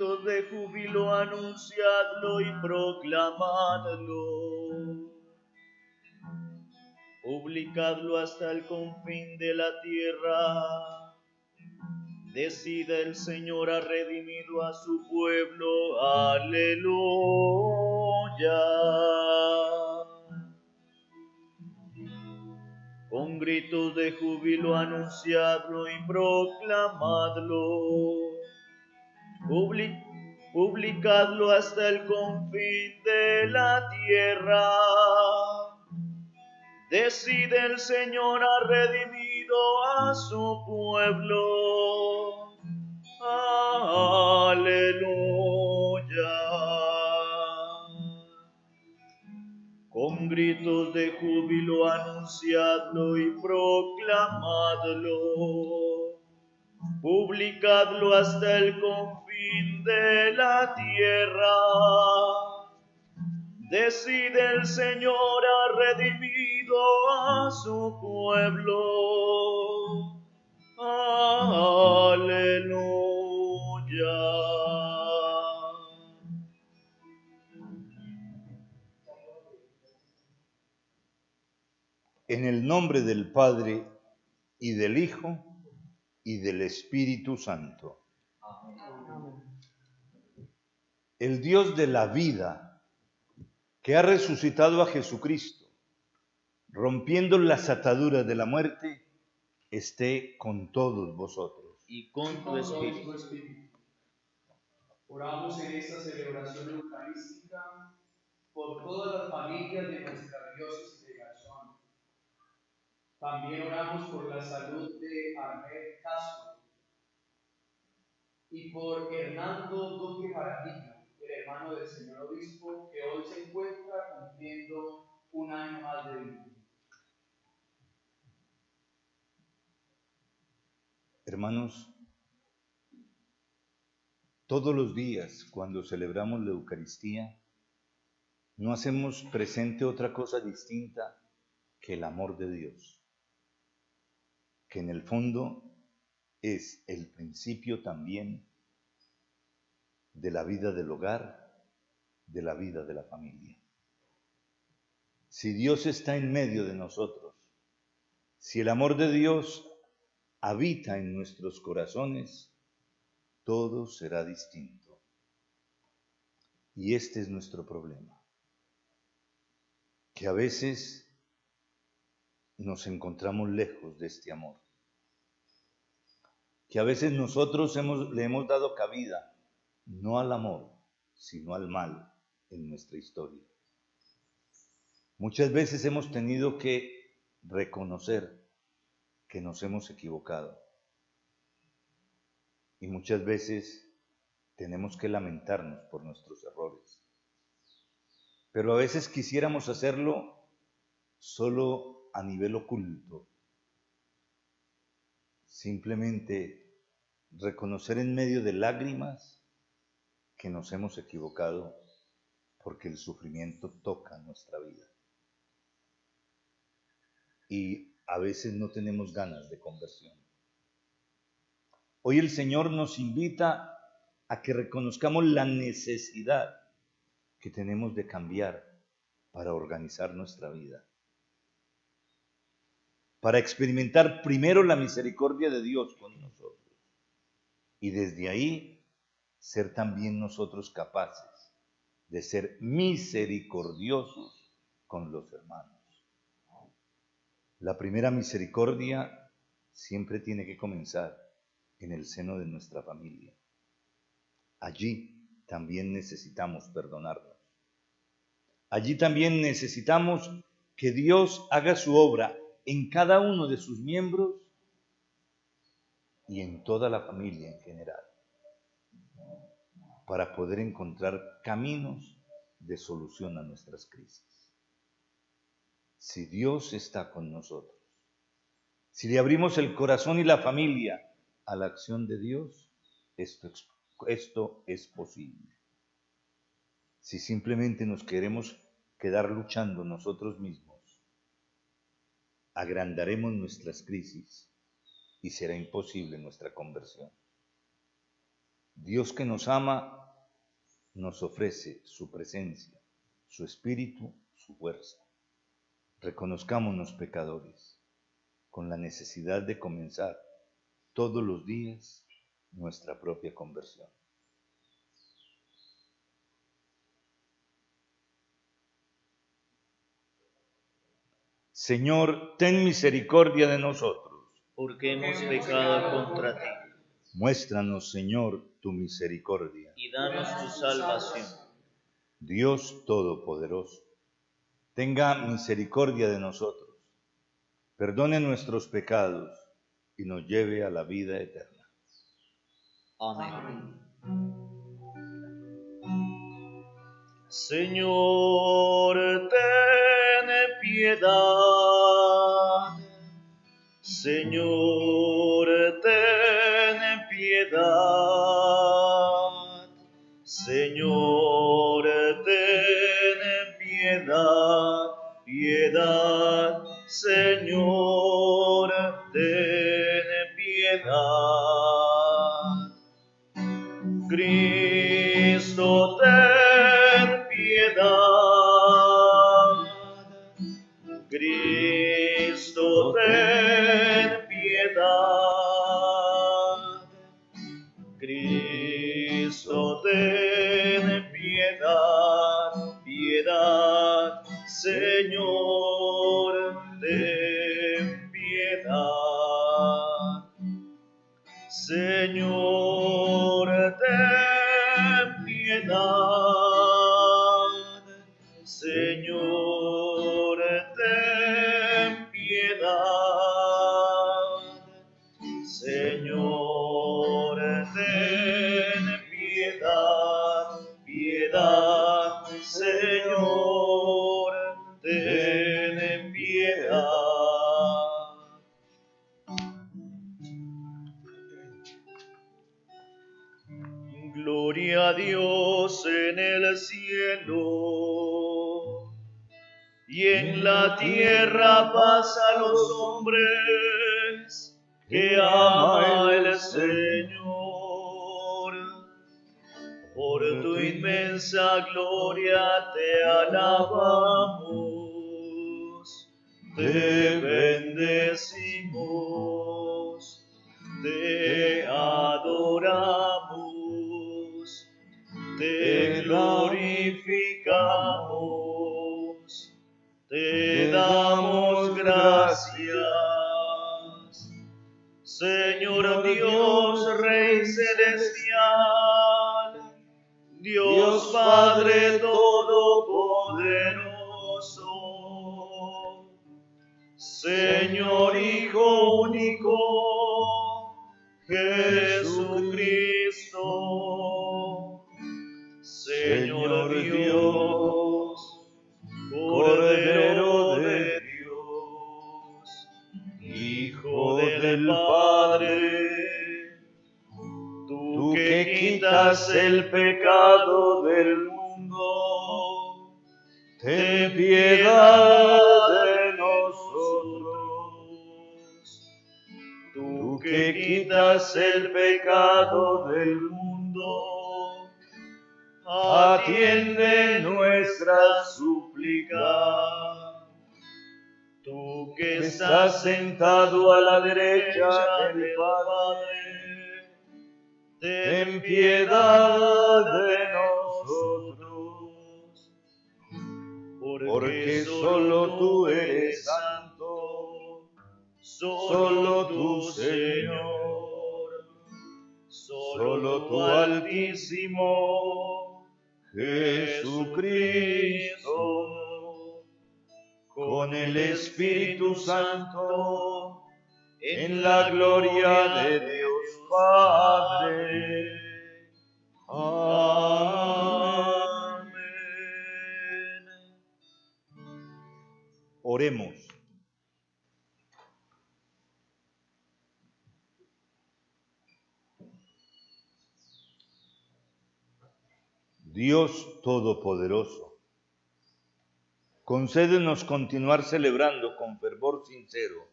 gritos de júbilo anunciadlo y proclamadlo. Publicadlo hasta el confín de la tierra. Decida el Señor ha redimido a su pueblo. Aleluya. Con gritos de júbilo anunciadlo y proclamadlo. Publicadlo hasta el confín de la tierra. Decide el Señor ha redimido a su pueblo. Aleluya. Con gritos de júbilo anunciadlo y proclamadlo. Publicadlo hasta el confín de la tierra. Decide el Señor ha redimido a su pueblo. Aleluya. En el nombre del Padre, y del Hijo, y del Espíritu Santo. Amén. El Dios de la vida, que ha resucitado a Jesucristo, rompiendo las ataduras de la muerte, esté con todos vosotros. Y con tu espíritu. Oramos en esta celebración eucarística por todas las familias de nuestra diócesis de Garzón. También oramos por la salud de Armel Castro y por Hernando Duque Jaramillo, el hermano del señor obispo, que hoy se encuentra cumpliendo un año más de vida. Hermanos, todos los días cuando celebramos la Eucaristía, no hacemos presente otra cosa distinta que el amor de Dios, que en el fondo es el principio también de la vida del hogar, de la vida de la familia. Si Dios está en medio de nosotros, si el amor de Dios habita en nuestros corazones, todo será distinto. Y este es nuestro problema, que a veces nos encontramos lejos de este amor, que a veces nosotros le hemos dado cabida no al amor, sino al mal en nuestra historia. Muchas veces hemos tenido que reconocer que nos hemos equivocado y muchas veces tenemos que lamentarnos por nuestros errores. Pero a veces quisiéramos hacerlo solo a nivel oculto, simplemente reconocer en medio de lágrimas que nos hemos equivocado porque el sufrimiento toca nuestra vida. Y a veces no tenemos ganas de conversión. Hoy el Señor nos invita a que reconozcamos la necesidad que tenemos de cambiar para organizar nuestra vida. Para experimentar primero la misericordia de Dios con nosotros. Y desde ahí ser también nosotros capaces de ser misericordiosos con los hermanos. La primera misericordia siempre tiene que comenzar en el seno de nuestra familia. Allí también necesitamos perdonarnos. Allí también necesitamos que Dios haga su obra en cada uno de sus miembros y en toda la familia en general, para poder encontrar caminos de solución a nuestras crisis. Si Dios está con nosotros, si le abrimos el corazón y la familia a la acción de Dios, esto es posible. Si simplemente nos queremos quedar luchando nosotros mismos, agrandaremos nuestras crisis y será imposible nuestra conversión. Dios que nos ama nos ofrece su presencia, su espíritu, su fuerza. Reconozcámonos pecadores, con la necesidad de comenzar todos los días nuestra propia conversión. Señor, ten misericordia de nosotros, porque hemos pecado contra ti. Muéstranos, Señor, tu misericordia. Y danos tu salvación. Dios Todopoderoso, tenga misericordia de nosotros, perdone nuestros pecados y nos lleve a la vida eterna. Amén. Señor, ten piedad. Señor, ten piedad. Señor, ten piedad. Piedad, Señor, ten piedad. Cristo, ten piedad. Cristo, ten piedad. Cristo, ten piedad. Piedad, Señor, ten piedad. Señor, ten piedad. Señor, ten piedad. Señor, ten piedad. Piedad, Señor, ten piedad. Gloria a Dios en el cielo, y en la tierra paz a los hombres que ama el Señor. Por tu inmensa gloria te alabamos, te bendecimos, te adoramos, te glorificamos, te damos gracias. Señor Dios, Rey celestial, Dios Padre todopoderoso, Señor Hijo único, Jesucristo, Señor Dios, Cordero de Dios, Hijo del Padre, tú que quitas el pecado del mundo, ten piedad de nosotros. Tú que quitas el pecado del mundo, atiende nuestra súplica. Tú que estás sentado a la derecha del Padre, ten piedad de nosotros. Porque solo tú eres santo, solo tú, Señor, solo tú, Altísimo Jesucristo, con el Espíritu Santo, en la gloria de Dios Padre. Amén. Oremos. Dios Todopoderoso, concédenos continuar celebrando con fervor sincero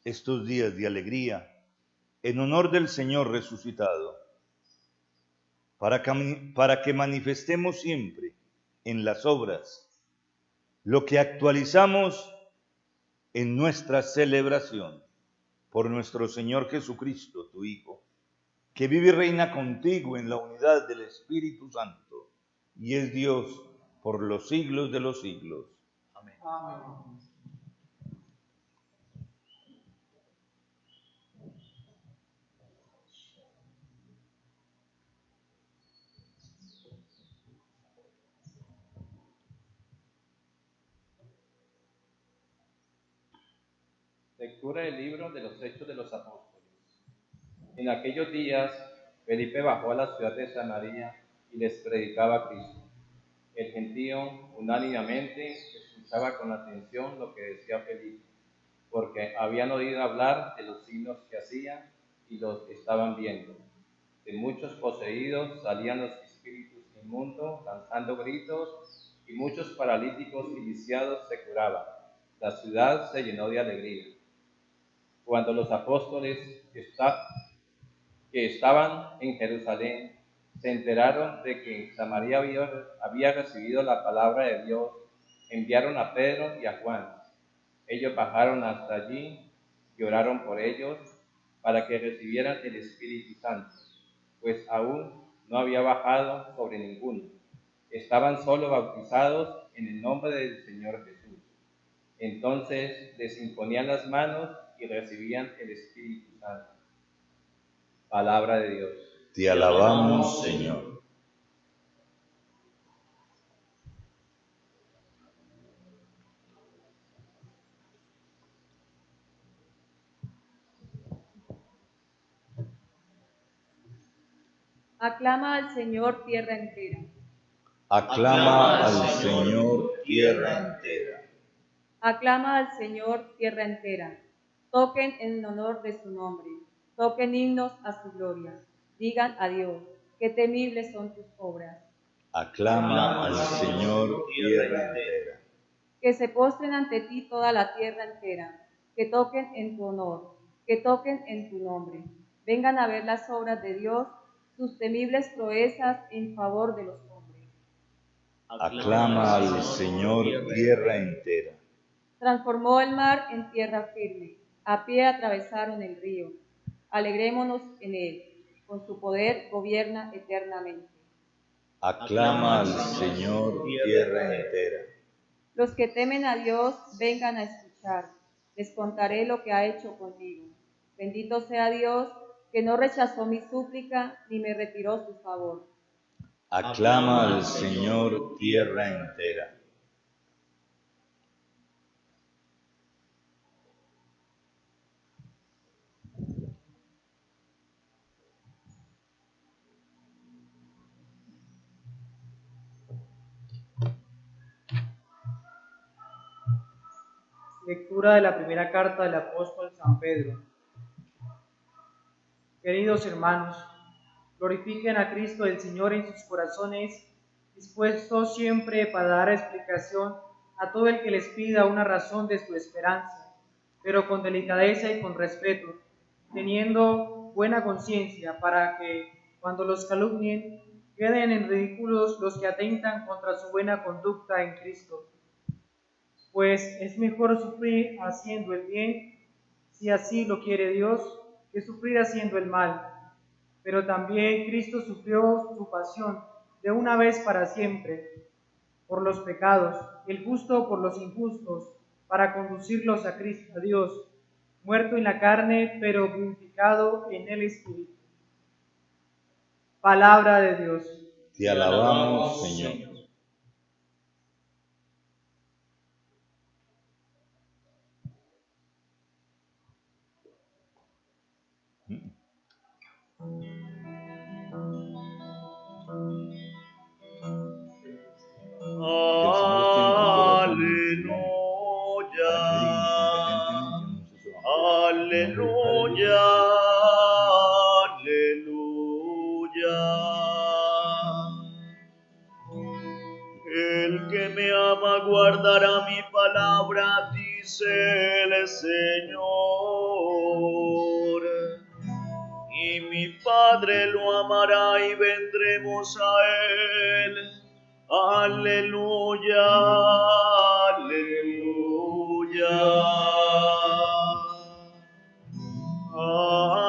estos días de alegría en honor del Señor resucitado, para que manifestemos siempre en las obras lo que actualizamos en nuestra celebración por nuestro Señor Jesucristo, tu Hijo, que vive y reina contigo en la unidad del Espíritu Santo, y es Dios por los siglos de los siglos. Amén. Amén. Lectura del libro de los Hechos de los Apóstoles. En aquellos días, Felipe bajó a la ciudad de Samaria y les predicaba a Cristo. El gentío unánimemente escuchaba con atención lo que decía Felipe, porque habían oído hablar de los signos que hacía y los estaban viendo. De muchos poseídos salían los espíritus inmundos, lanzando gritos, y muchos paralíticos y lisiados se curaban. La ciudad se llenó de alegría. Cuando los apóstoles que estaban en Jerusalén se enteraron de que Samaria había recibido la palabra de Dios, enviaron a Pedro y a Juan. Ellos bajaron hasta allí y oraron por ellos para que recibieran el Espíritu Santo, pues aún no había bajado sobre ninguno. Estaban solo bautizados en el nombre del Señor Jesús. Entonces les imponían las manos y recibían el Espíritu Santo. Palabra de Dios. Te alabamos, Señor. Aclama al Señor tierra entera. Aclama al Señor tierra entera. Aclama al Señor tierra entera. Toquen en honor de su nombre. Toquen himnos a su gloria. Digan a Dios, qué temibles son tus obras. Aclama al Señor tierra entera. Que se postren ante ti toda la tierra entera. Que toquen en tu honor. Que toquen en tu nombre. Vengan a ver las obras de Dios, sus temibles proezas en favor de los hombres. Aclama al Señor tierra entera. Transformó el mar en tierra firme, a pie atravesaron el río. Alegrémonos en él, con su poder gobierna eternamente. Aclama al Señor tierra entera. Los que temen a Dios, vengan a escuchar. Les contaré lo que ha hecho conmigo. Bendito sea Dios, que no rechazó mi súplica ni me retiró su favor. Aclama al Señor tierra entera. Lectura de la primera carta del apóstol San Pedro. Queridos hermanos, glorifiquen a Cristo el Señor en sus corazones, dispuestos siempre para dar explicación a todo el que les pida una razón de su esperanza, pero con delicadeza y con respeto, teniendo buena conciencia para que, cuando los calumnien, queden en ridículos los que atentan contra su buena conducta en Cristo. Pues es mejor sufrir haciendo el bien, si así lo quiere Dios, que sufrir haciendo el mal. Pero también Cristo sufrió su pasión de una vez para siempre, por los pecados, el justo por los injustos, para conducirlos a Cristo, a Dios, muerto en la carne, pero vivificado en el Espíritu. Palabra de Dios. Te alabamos, Señor. Aleluya, aleluya, aleluya. El que me ama guardará mi palabra, dice el Señor, y y mi Padre lo amará y vendremos a él. Aleluya, aleluya.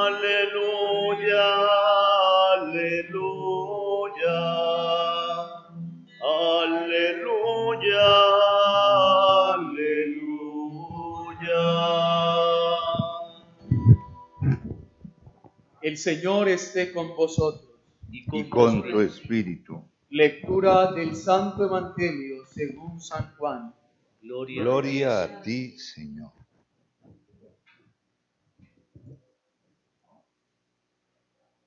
Aleluya, aleluya. Aleluya, aleluya. El Señor esté con vosotros. Y con tu espíritu. Lectura del Santo Evangelio según San Juan. Gloria a ti, Señor.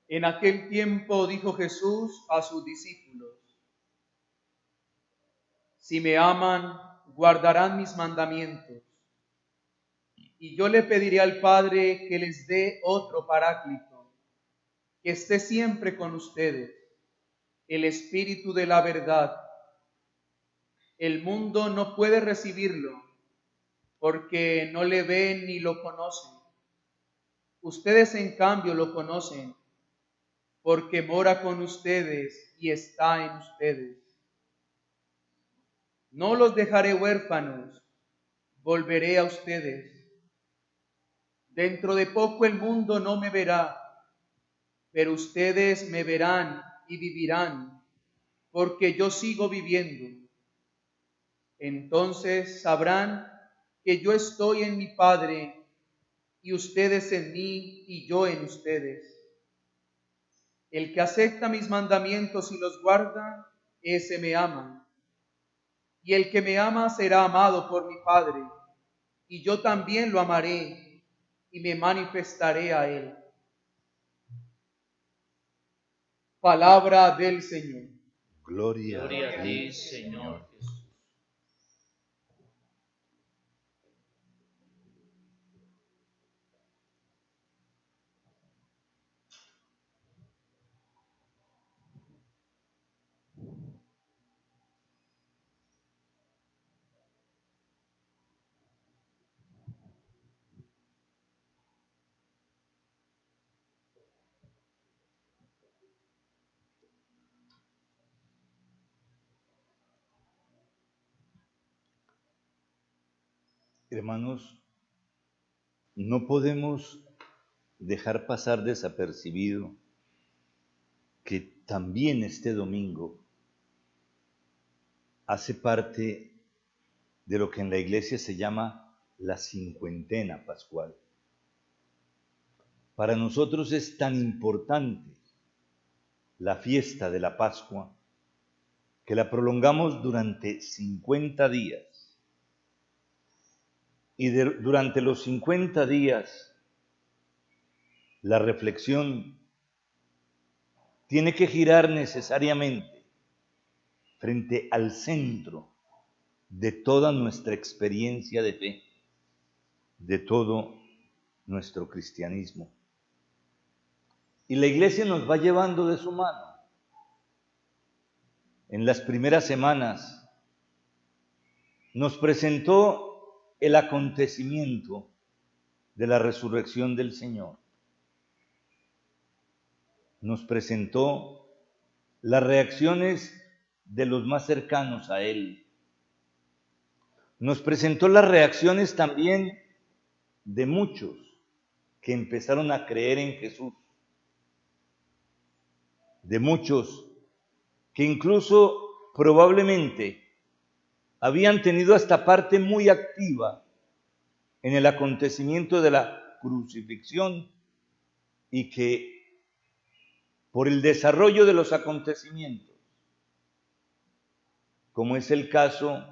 En aquel tiempo dijo Jesús a sus discípulos: Si me aman, guardarán mis mandamientos. Y yo le pediré al Padre que les dé otro Paráclito, que esté siempre con ustedes, el Espíritu de la verdad. El mundo no puede recibirlo, porque no le ven ni lo conocen. Ustedes, en cambio, lo conocen, porque mora con ustedes y está en ustedes. No los dejaré huérfanos, volveré a ustedes. Dentro de poco el mundo no me verá, pero ustedes me verán y vivirán, porque yo sigo viviendo. Entonces sabrán que yo estoy en mi Padre, y ustedes en mí y yo en ustedes. El que acepta mis mandamientos y los guarda, ese me ama. Y el que me ama será amado por mi Padre, y yo también lo amaré y me manifestaré a él. Palabra del Señor. Gloria Gloria a ti, Señor Jesús. Hermanos, no podemos dejar pasar desapercibido que también este domingo hace parte de lo que en la iglesia se llama la cincuentena pascual. Para nosotros es tan importante la fiesta de la Pascua que la prolongamos durante 50 días. Y durante los 50 días, la reflexión tiene que girar necesariamente frente al centro de toda nuestra experiencia de fe, de todo nuestro cristianismo. Y la iglesia nos va llevando de su mano. En las primeras semanas nos presentó el acontecimiento de la resurrección del Señor. Nos presentó las reacciones de los más cercanos a Él. Nos presentó las reacciones también de muchos que empezaron a creer en Jesús. De muchos que incluso probablemente habían tenido hasta parte muy activa en el acontecimiento de la crucifixión y que por el desarrollo de los acontecimientos, como es el caso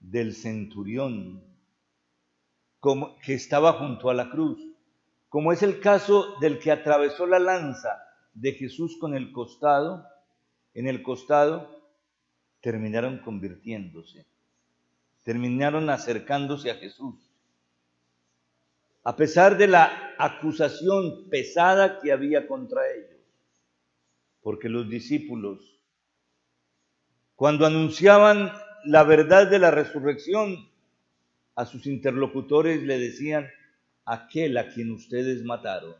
del centurión que estaba junto a la cruz, como es el caso del que atravesó la lanza de Jesús con el costado, en el costado, terminaron convirtiéndose, terminaron acercándose a Jesús. A pesar de la acusación pesada que había contra ellos, porque los discípulos, cuando anunciaban la verdad de la resurrección, a sus interlocutores le decían: aquel a quien ustedes mataron,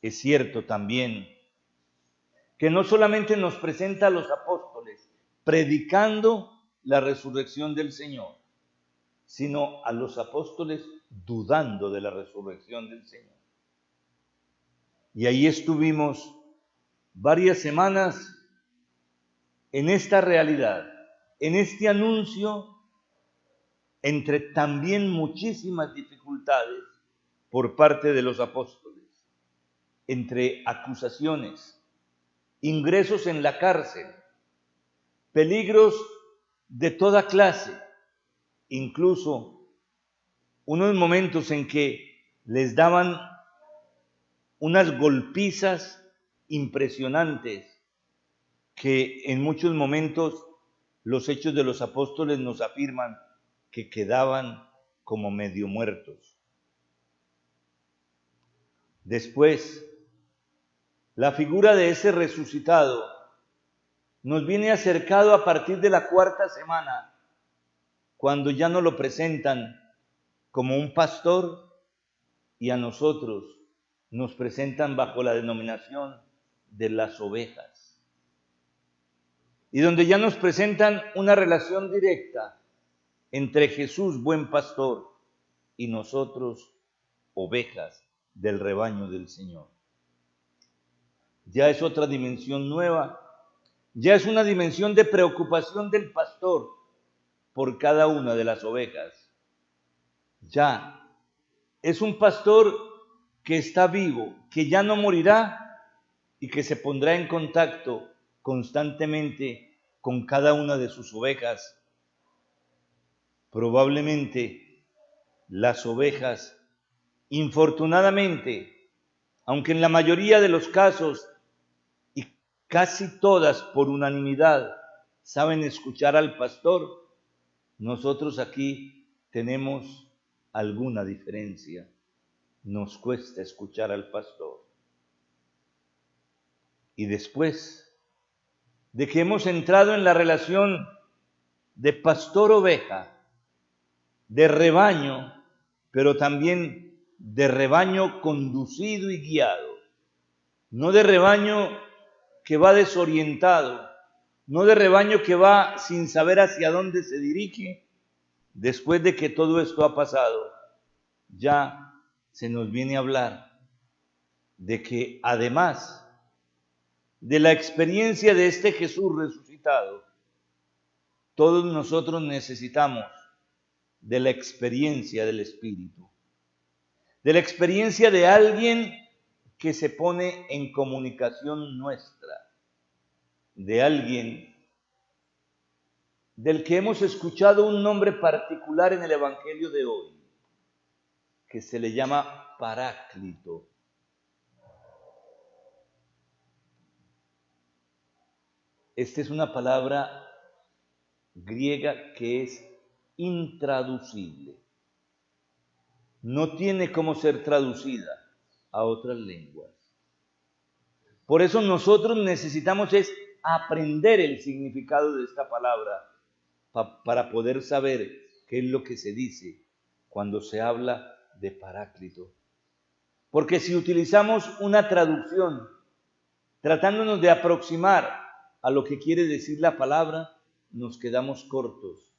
Es cierto también que no solamente nos presenta a los apóstoles predicando la resurrección del Señor, sino a los apóstoles dudando de la resurrección del Señor. Y ahí estuvimos varias semanas en esta realidad, en este anuncio, entre también muchísimas dificultades por parte de los apóstoles, entre acusaciones, ingresos en la cárcel, peligros de toda clase, incluso unos momentos en que les daban unas golpizas impresionantes que en muchos momentos los Hechos de los Apóstoles nos afirman que quedaban como medio muertos. Después, la figura de ese resucitado nos viene acercado a partir de la cuarta semana, cuando ya nos lo presentan como un pastor y a nosotros nos presentan bajo la denominación de las ovejas. Y donde ya nos presentan una relación directa entre Jesús, buen pastor, y nosotros, ovejas del rebaño del Señor. Ya es otra dimensión nueva, ya es una dimensión de preocupación del pastor por cada una de las ovejas. Ya es un pastor que está vivo, que ya no morirá y que se pondrá en contacto constantemente con cada una de sus ovejas. Probablemente las ovejas, infortunadamente, aunque en la mayoría de los casos y casi todas por unanimidad saben escuchar al pastor, nosotros aquí tenemos alguna diferencia. Nos cuesta escuchar al pastor. Y después de que hemos entrado en la relación de pastor-oveja, de rebaño, pero también de rebaño conducido y guiado, no de rebaño que va desorientado, no de rebaño que va sin saber hacia dónde se dirige. Después de que todo esto ha pasado, ya se nos viene a hablar de que además de la experiencia de este Jesús resucitado, todos nosotros necesitamos de la experiencia del Espíritu, de la experiencia de alguien que se pone en comunicación nuestra, de alguien del que hemos escuchado un nombre particular en el Evangelio de hoy, que se le llama Paráclito. Esta es una palabra griega que es intraducible. No tiene cómo ser traducida a otras lenguas. Por eso nosotros necesitamos aprender el significado de esta palabra para poder saber qué es lo que se dice cuando se habla de Paráclito. Porque si utilizamos una traducción tratándonos de aproximar a lo que quiere decir la palabra, nos quedamos cortos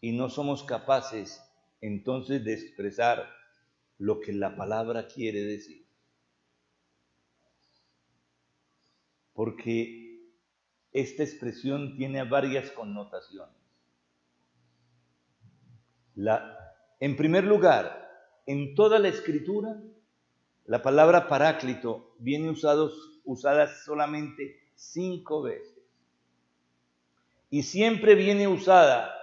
y no somos capaces entonces de expresar lo que la palabra quiere decir. Porque esta expresión tiene varias connotaciones. En primer lugar, en toda la Escritura, la palabra Paráclito viene usada solamente 5 veces. Y siempre viene usada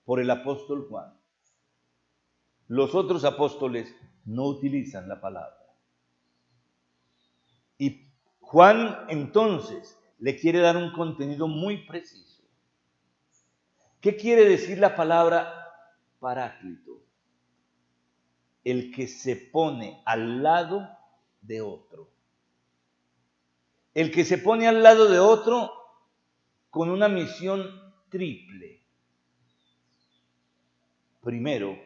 por el apóstol Juan. Los otros apóstoles no utilizan la palabra. Y Juan entonces le quiere dar un contenido muy preciso. ¿Qué quiere decir la palabra Paráclito? El que se pone al lado de otro. El que se pone al lado de otro con una misión triple. Primero,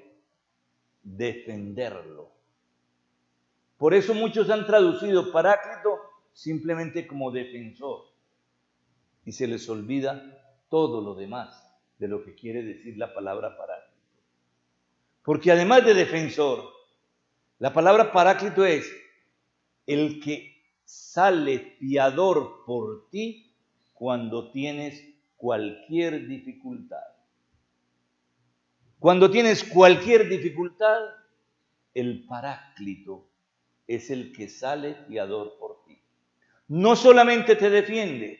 defenderlo. Por eso muchos han traducido Paráclito simplemente como defensor y se les olvida todo lo demás de lo que quiere decir la palabra Paráclito. Porque además de defensor, la palabra Paráclito es el que sale fiador por ti cuando tienes cualquier dificultad. Cuando tienes cualquier dificultad, el Paráclito es el que sale fiador por ti. No solamente te defiende,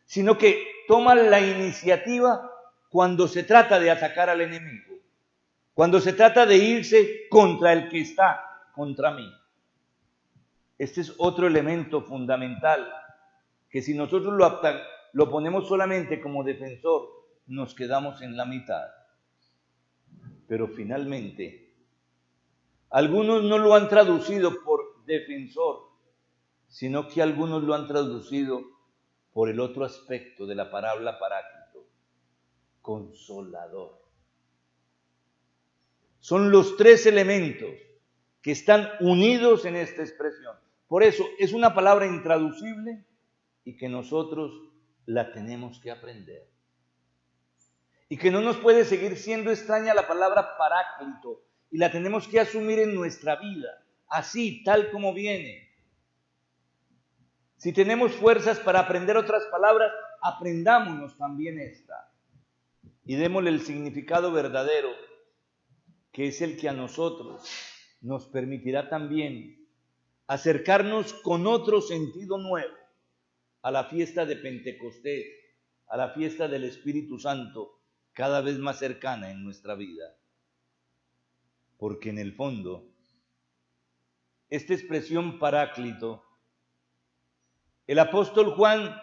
sino que toma la iniciativa cuando se trata de atacar al enemigo, cuando se trata de irse contra el que está contra mí. Este es otro elemento fundamental, que si nosotros lo ponemos solamente como defensor, nos quedamos en la mitad. Pero finalmente, algunos no lo han traducido por defensor, sino que algunos lo han traducido por el otro aspecto de la palabra Paráclito, consolador. Son los tres elementos que están unidos en esta expresión. Por eso es una palabra intraducible y que nosotros la tenemos que aprender. Y que no nos puede seguir siendo extraña la palabra Paráclito y la tenemos que asumir en nuestra vida, así, tal como viene. Si tenemos fuerzas para aprender otras palabras, aprendámonos también esta y démosle el significado verdadero, que es el que a nosotros nos permitirá también acercarnos con otro sentido nuevo a la fiesta de Pentecostés, a la fiesta del Espíritu Santo, cada vez más cercana en nuestra vida. Porque en el fondo, esta expresión Paráclito, el apóstol Juan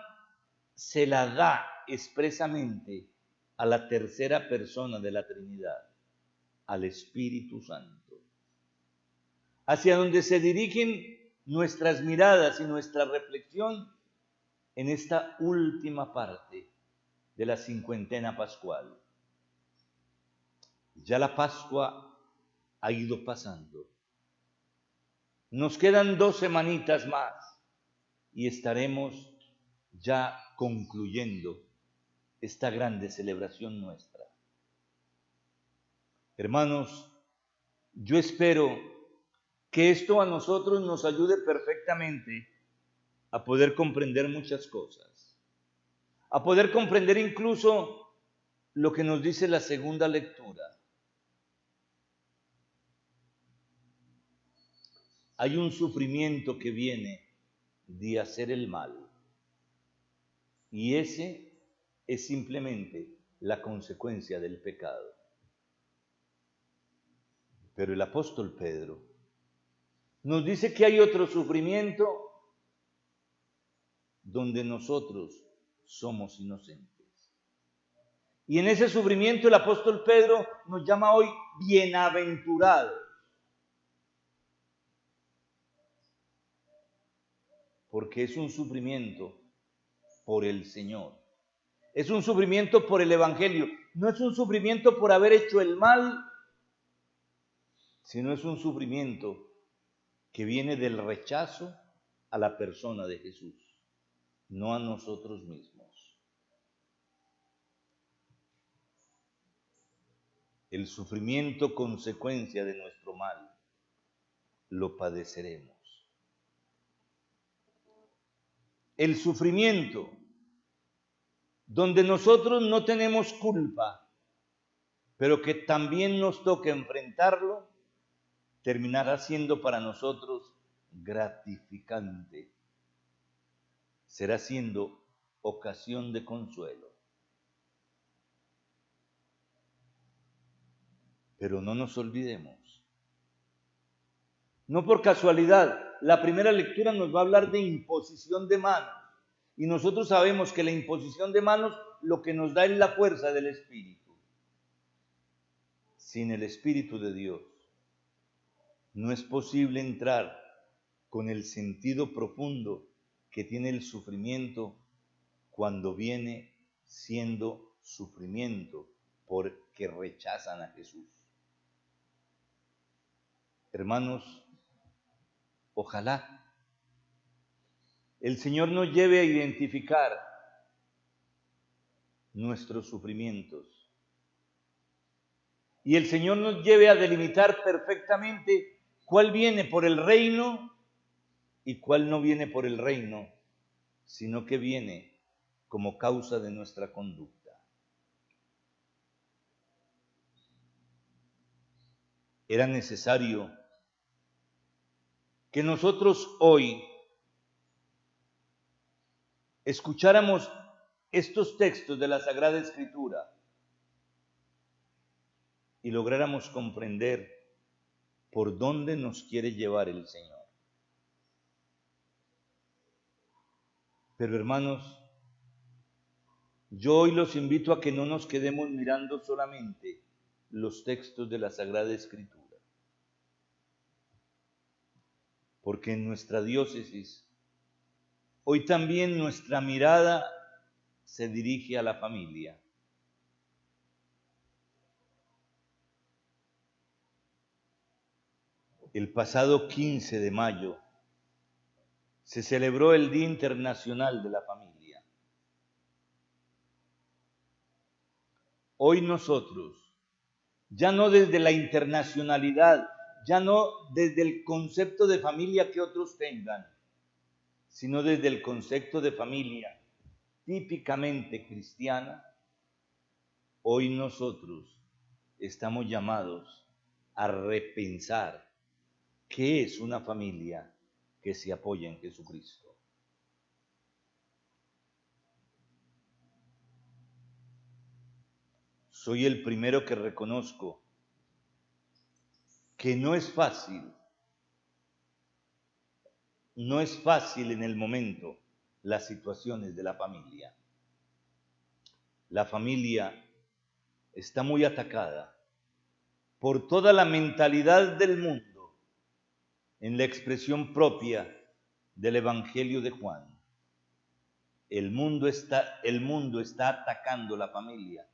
se la da expresamente a la tercera persona de la Trinidad, al Espíritu Santo, hacia donde se dirigen nuestras miradas y nuestra reflexión en esta última parte de la cincuentena pascual. Ya la Pascua ha ido pasando. Nos quedan 2 semanitas más y estaremos ya concluyendo esta grande celebración nuestra. Hermanos, yo espero que esto a nosotros nos ayude perfectamente a poder comprender muchas cosas, a poder comprender incluso lo que nos dice la segunda lectura. Hay un sufrimiento que viene de hacer el mal, y ese es simplemente la consecuencia del pecado. Pero el apóstol Pedro nos dice que hay otro sufrimiento donde nosotros somos inocentes. Y en ese sufrimiento el apóstol Pedro nos llama hoy bienaventurados. Porque es un sufrimiento por el Señor. Es un sufrimiento por el Evangelio. No es un sufrimiento por haber hecho el mal, sino es un sufrimiento que viene del rechazo a la persona de Jesús, no a nosotros mismos. El sufrimiento consecuencia de nuestro mal lo padeceremos. El sufrimiento donde nosotros no tenemos culpa, pero que también nos toca enfrentarlo, terminará siendo para nosotros gratificante. Será siendo ocasión de consuelo. Pero no nos olvidemos. No por casualidad, la primera lectura nos va a hablar de imposición de manos. Y nosotros sabemos que la imposición de manos lo que nos da es la fuerza del Espíritu. Sin el Espíritu de Dios no es posible entrar con el sentido profundo que tiene el sufrimiento cuando viene siendo sufrimiento porque rechazan a Jesús. Hermanos, Ojalá el Señor nos lleve a identificar nuestros sufrimientos y el Señor nos lleve a delimitar perfectamente cuál viene por el reino y cuál no viene por el reino, sino que viene como causa de nuestra conducta. Era necesario que nosotros hoy escucháramos estos textos de la Sagrada Escritura y lográramos comprender por dónde nos quiere llevar el Señor. Pero hermanos, yo hoy los invito a que no nos quedemos mirando solamente los textos de la Sagrada Escritura, porque en nuestra diócesis hoy también nuestra mirada se dirige a la familia. El pasado 15 de mayo se celebró el Día Internacional de la Familia. Hoy nosotros, ya no desde la internacionalidad, ya no desde el concepto de familia que otros tengan, sino desde el concepto de familia típicamente cristiana, hoy nosotros estamos llamados a repensar qué es una familia que se apoya en Jesucristo. Soy el primero que reconozco que no es fácil en el momento las situaciones de la familia. La familia está muy atacada por toda la mentalidad del mundo en la expresión propia del Evangelio de Juan. El mundo está atacando la familia.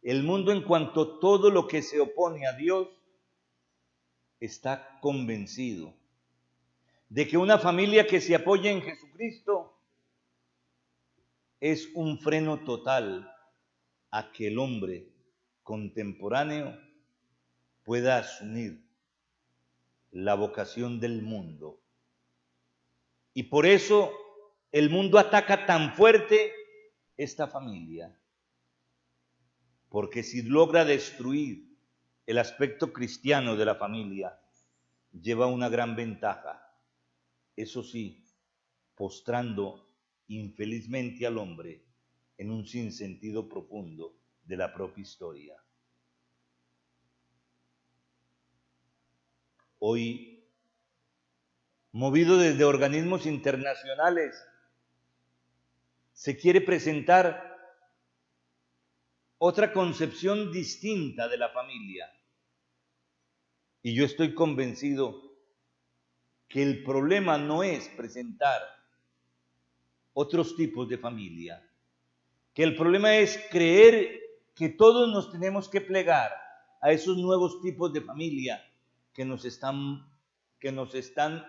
El mundo, en cuanto a todo lo que se opone a Dios, está convencido de que una familia que se apoya en Jesucristo es un freno total a que el hombre contemporáneo pueda asumir la vocación del mundo. Y por eso el mundo ataca tan fuerte esta familia, porque si logra destruir el aspecto cristiano de la familia, lleva una gran ventaja. Eso sí, postrando infelizmente al hombre en un sinsentido profundo de la propia historia. Hoy, movido desde organismos internacionales, se quiere presentar otra concepción distinta de la familia. Y yo estoy convencido que el problema no es presentar otros tipos de familia, que el problema es creer que todos nos tenemos que plegar a esos nuevos tipos de familia que nos están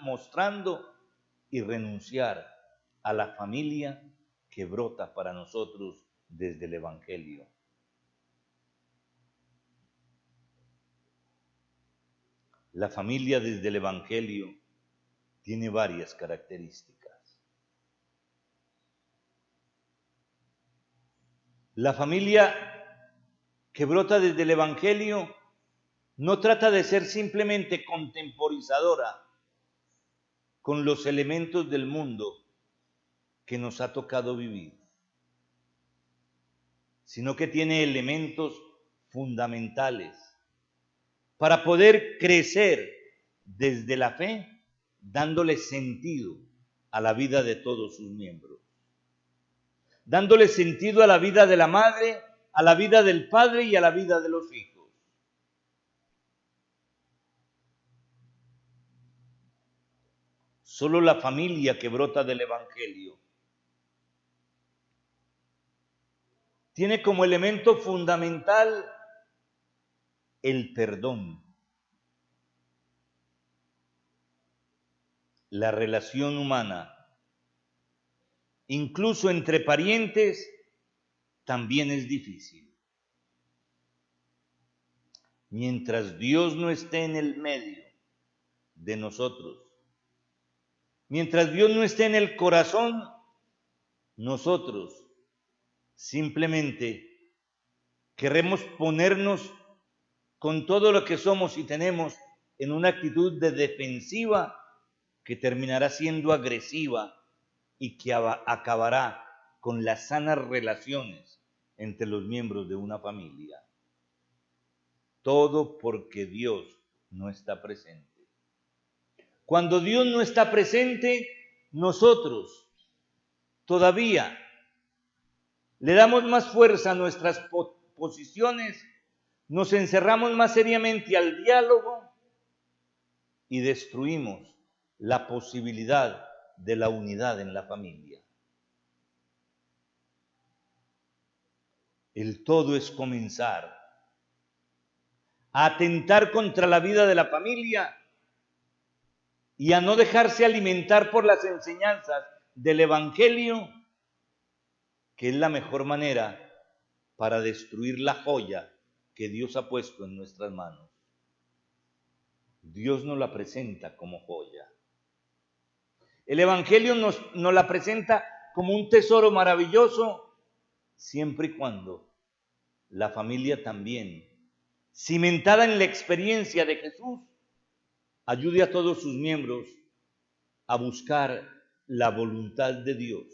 mostrando y renunciar a la familia que brota para nosotros desde el Evangelio. La familia desde el Evangelio tiene varias características. La familia que brota desde el Evangelio no trata de ser simplemente contemporizadora con los elementos del mundo que nos ha tocado vivir, sino que tiene elementos fundamentales para poder crecer desde la fe, dándole sentido a la vida de todos sus miembros, dándole sentido a la vida de la madre, a la vida del padre y a la vida de los hijos. Solo la familia que brota del Evangelio tiene como elemento fundamental el perdón. la relación humana, incluso entre parientes, también es difícil. Mientras Dios no esté en el medio de nosotros, mientras Dios no esté en el corazón, nosotros simplemente queremos ponernos con todo lo que somos y tenemos en una actitud de defensiva que terminará siendo agresiva y que acabará con las sanas relaciones entre los miembros de una familia. Todo porque Dios no está presente. Cuando Dios no está presente, nosotros todavía le damos más fuerza a nuestras posiciones, nos encerramos más seriamente al diálogo y destruimos la posibilidad de la unidad en la familia. El todo es comenzar a atentar contra la vida de la familia y a no dejarse alimentar por las enseñanzas del Evangelio, que es la mejor manera para destruir la joya que Dios ha puesto en nuestras manos. Dios nos la presenta como joya. El Evangelio nos la presenta como un tesoro maravilloso, siempre y cuando la familia también, cimentada en la experiencia de Jesús, ayude a todos sus miembros a buscar la voluntad de Dios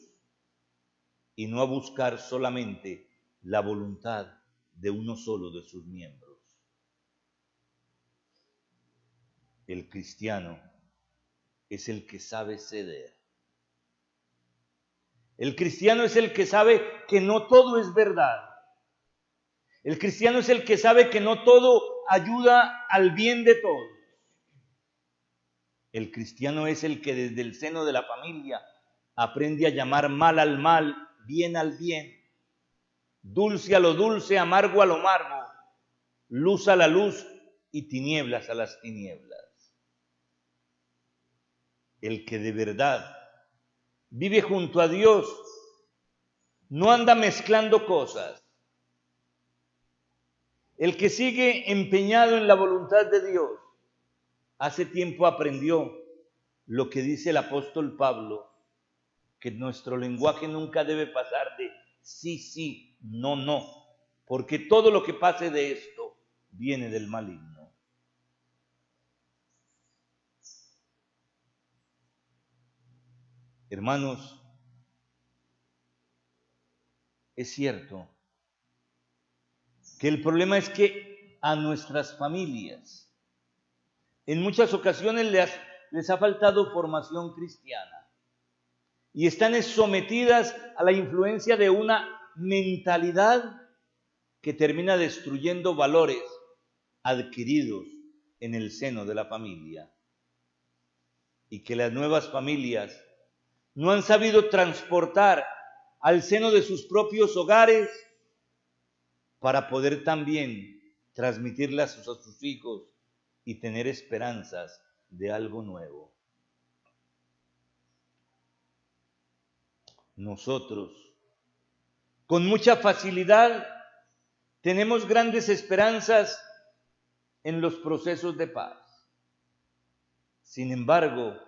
y no a buscar solamente la voluntad de uno solo de sus miembros. El cristiano es el que sabe ceder. El cristiano es el que sabe que no todo es verdad. El cristiano es el que sabe que no todo ayuda al bien de todos. El cristiano es el que desde el seno de la familia aprende a llamar mal al mal, bien al bien, dulce a lo dulce, amargo a lo amargo, luz a la luz y tinieblas a las tinieblas. El que de verdad vive junto a Dios no anda mezclando cosas. El que sigue empeñado en la voluntad de Dios, hace tiempo aprendió lo que dice el apóstol Pablo, que nuestro lenguaje nunca debe pasar de sí, sí, no, no, porque todo lo que pase de esto viene del maligno. Hermanos, es cierto que el problema es que a nuestras familias en muchas ocasiones les ha faltado formación cristiana y están sometidas a la influencia de una mentalidad que termina destruyendo valores adquiridos en el seno de la familia, y que las nuevas familias no han sabido transportar al seno de sus propios hogares para poder también transmitirlas a sus hijos y tener esperanzas de algo nuevo. Nosotros, con mucha facilidad, tenemos grandes esperanzas en los procesos de paz. Sin embargo,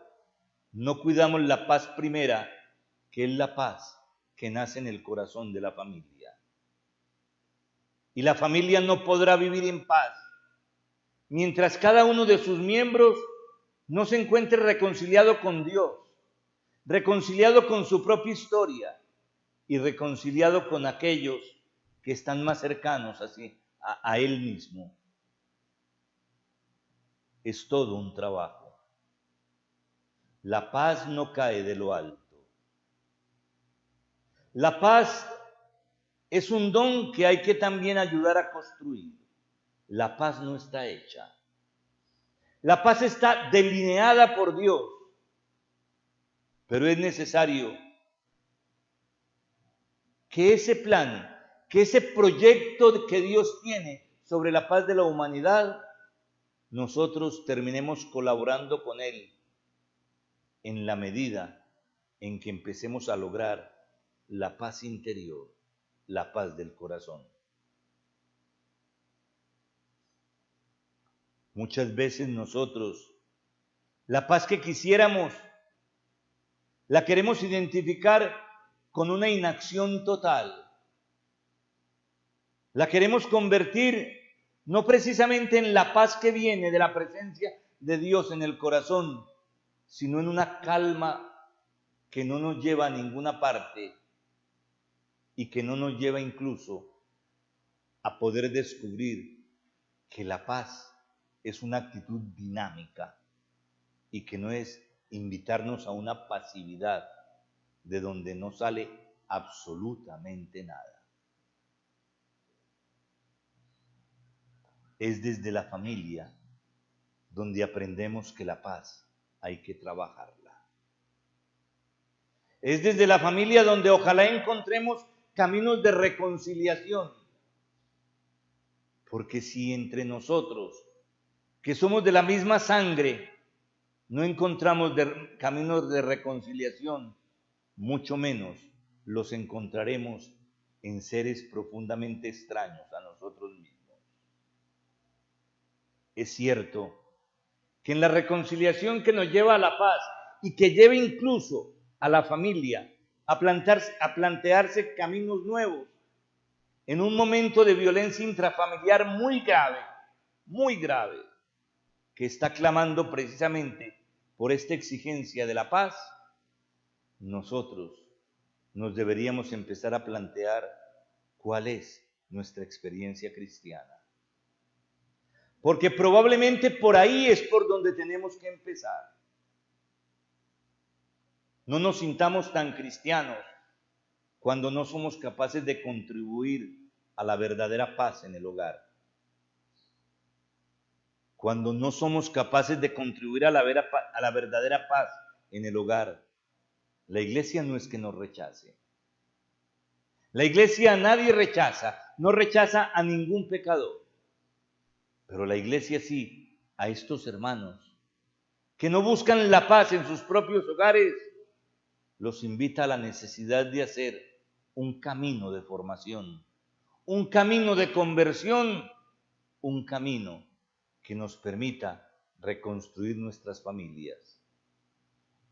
no cuidamos la paz primera, que es la paz que nace en el corazón de la familia. Y la familia no podrá vivir en paz mientras cada uno de sus miembros no se encuentre reconciliado con Dios, reconciliado con su propia historia y reconciliado con aquellos que están más cercanos a Él mismo. Es todo un trabajo. La paz no cae de lo alto. La paz es un don que hay que también ayudar a construir. La paz no está hecha. La paz está delineada por Dios, pero es necesario que ese plan, que ese proyecto que Dios tiene sobre la paz de la humanidad, nosotros terminemos colaborando con Él en la medida en que empecemos a lograr la paz interior, la paz del corazón. Muchas veces nosotros, la paz que quisiéramos, la queremos identificar con una inacción total. La queremos convertir no precisamente en la paz que viene de la presencia de Dios en el corazón, sino en una calma que no nos lleva a ninguna parte y que no nos lleva incluso a poder descubrir que la paz es una actitud dinámica y que no es invitarnos a una pasividad de donde no sale absolutamente nada. Es desde la familia donde aprendemos que la paz hay que trabajarla. Es desde la familia donde ojalá encontremos caminos de reconciliación. Porque si entre nosotros, que somos de la misma sangre, no encontramos caminos de reconciliación, mucho menos los encontraremos en seres profundamente extraños a nosotros mismos. Es cierto que en la reconciliación que nos lleva a la paz y que lleva incluso a la familia a plantearse caminos nuevos en un momento de violencia intrafamiliar muy grave, que está clamando precisamente por esta exigencia de la paz, nosotros nos deberíamos empezar a plantear cuál es nuestra experiencia cristiana. Porque probablemente por ahí es por donde tenemos que empezar. No nos sintamos tan cristianos cuando no somos capaces de contribuir a la verdadera paz en el hogar. Cuando no somos capaces de contribuir a la verdadera paz en el hogar, la iglesia no es que nos rechace. La iglesia a nadie rechaza, no rechaza a ningún pecador. Pero la iglesia sí a estos hermanos que no buscan la paz en sus propios hogares, los invita a la necesidad de hacer un camino de formación, un camino de conversión, un camino que nos permita reconstruir nuestras familias.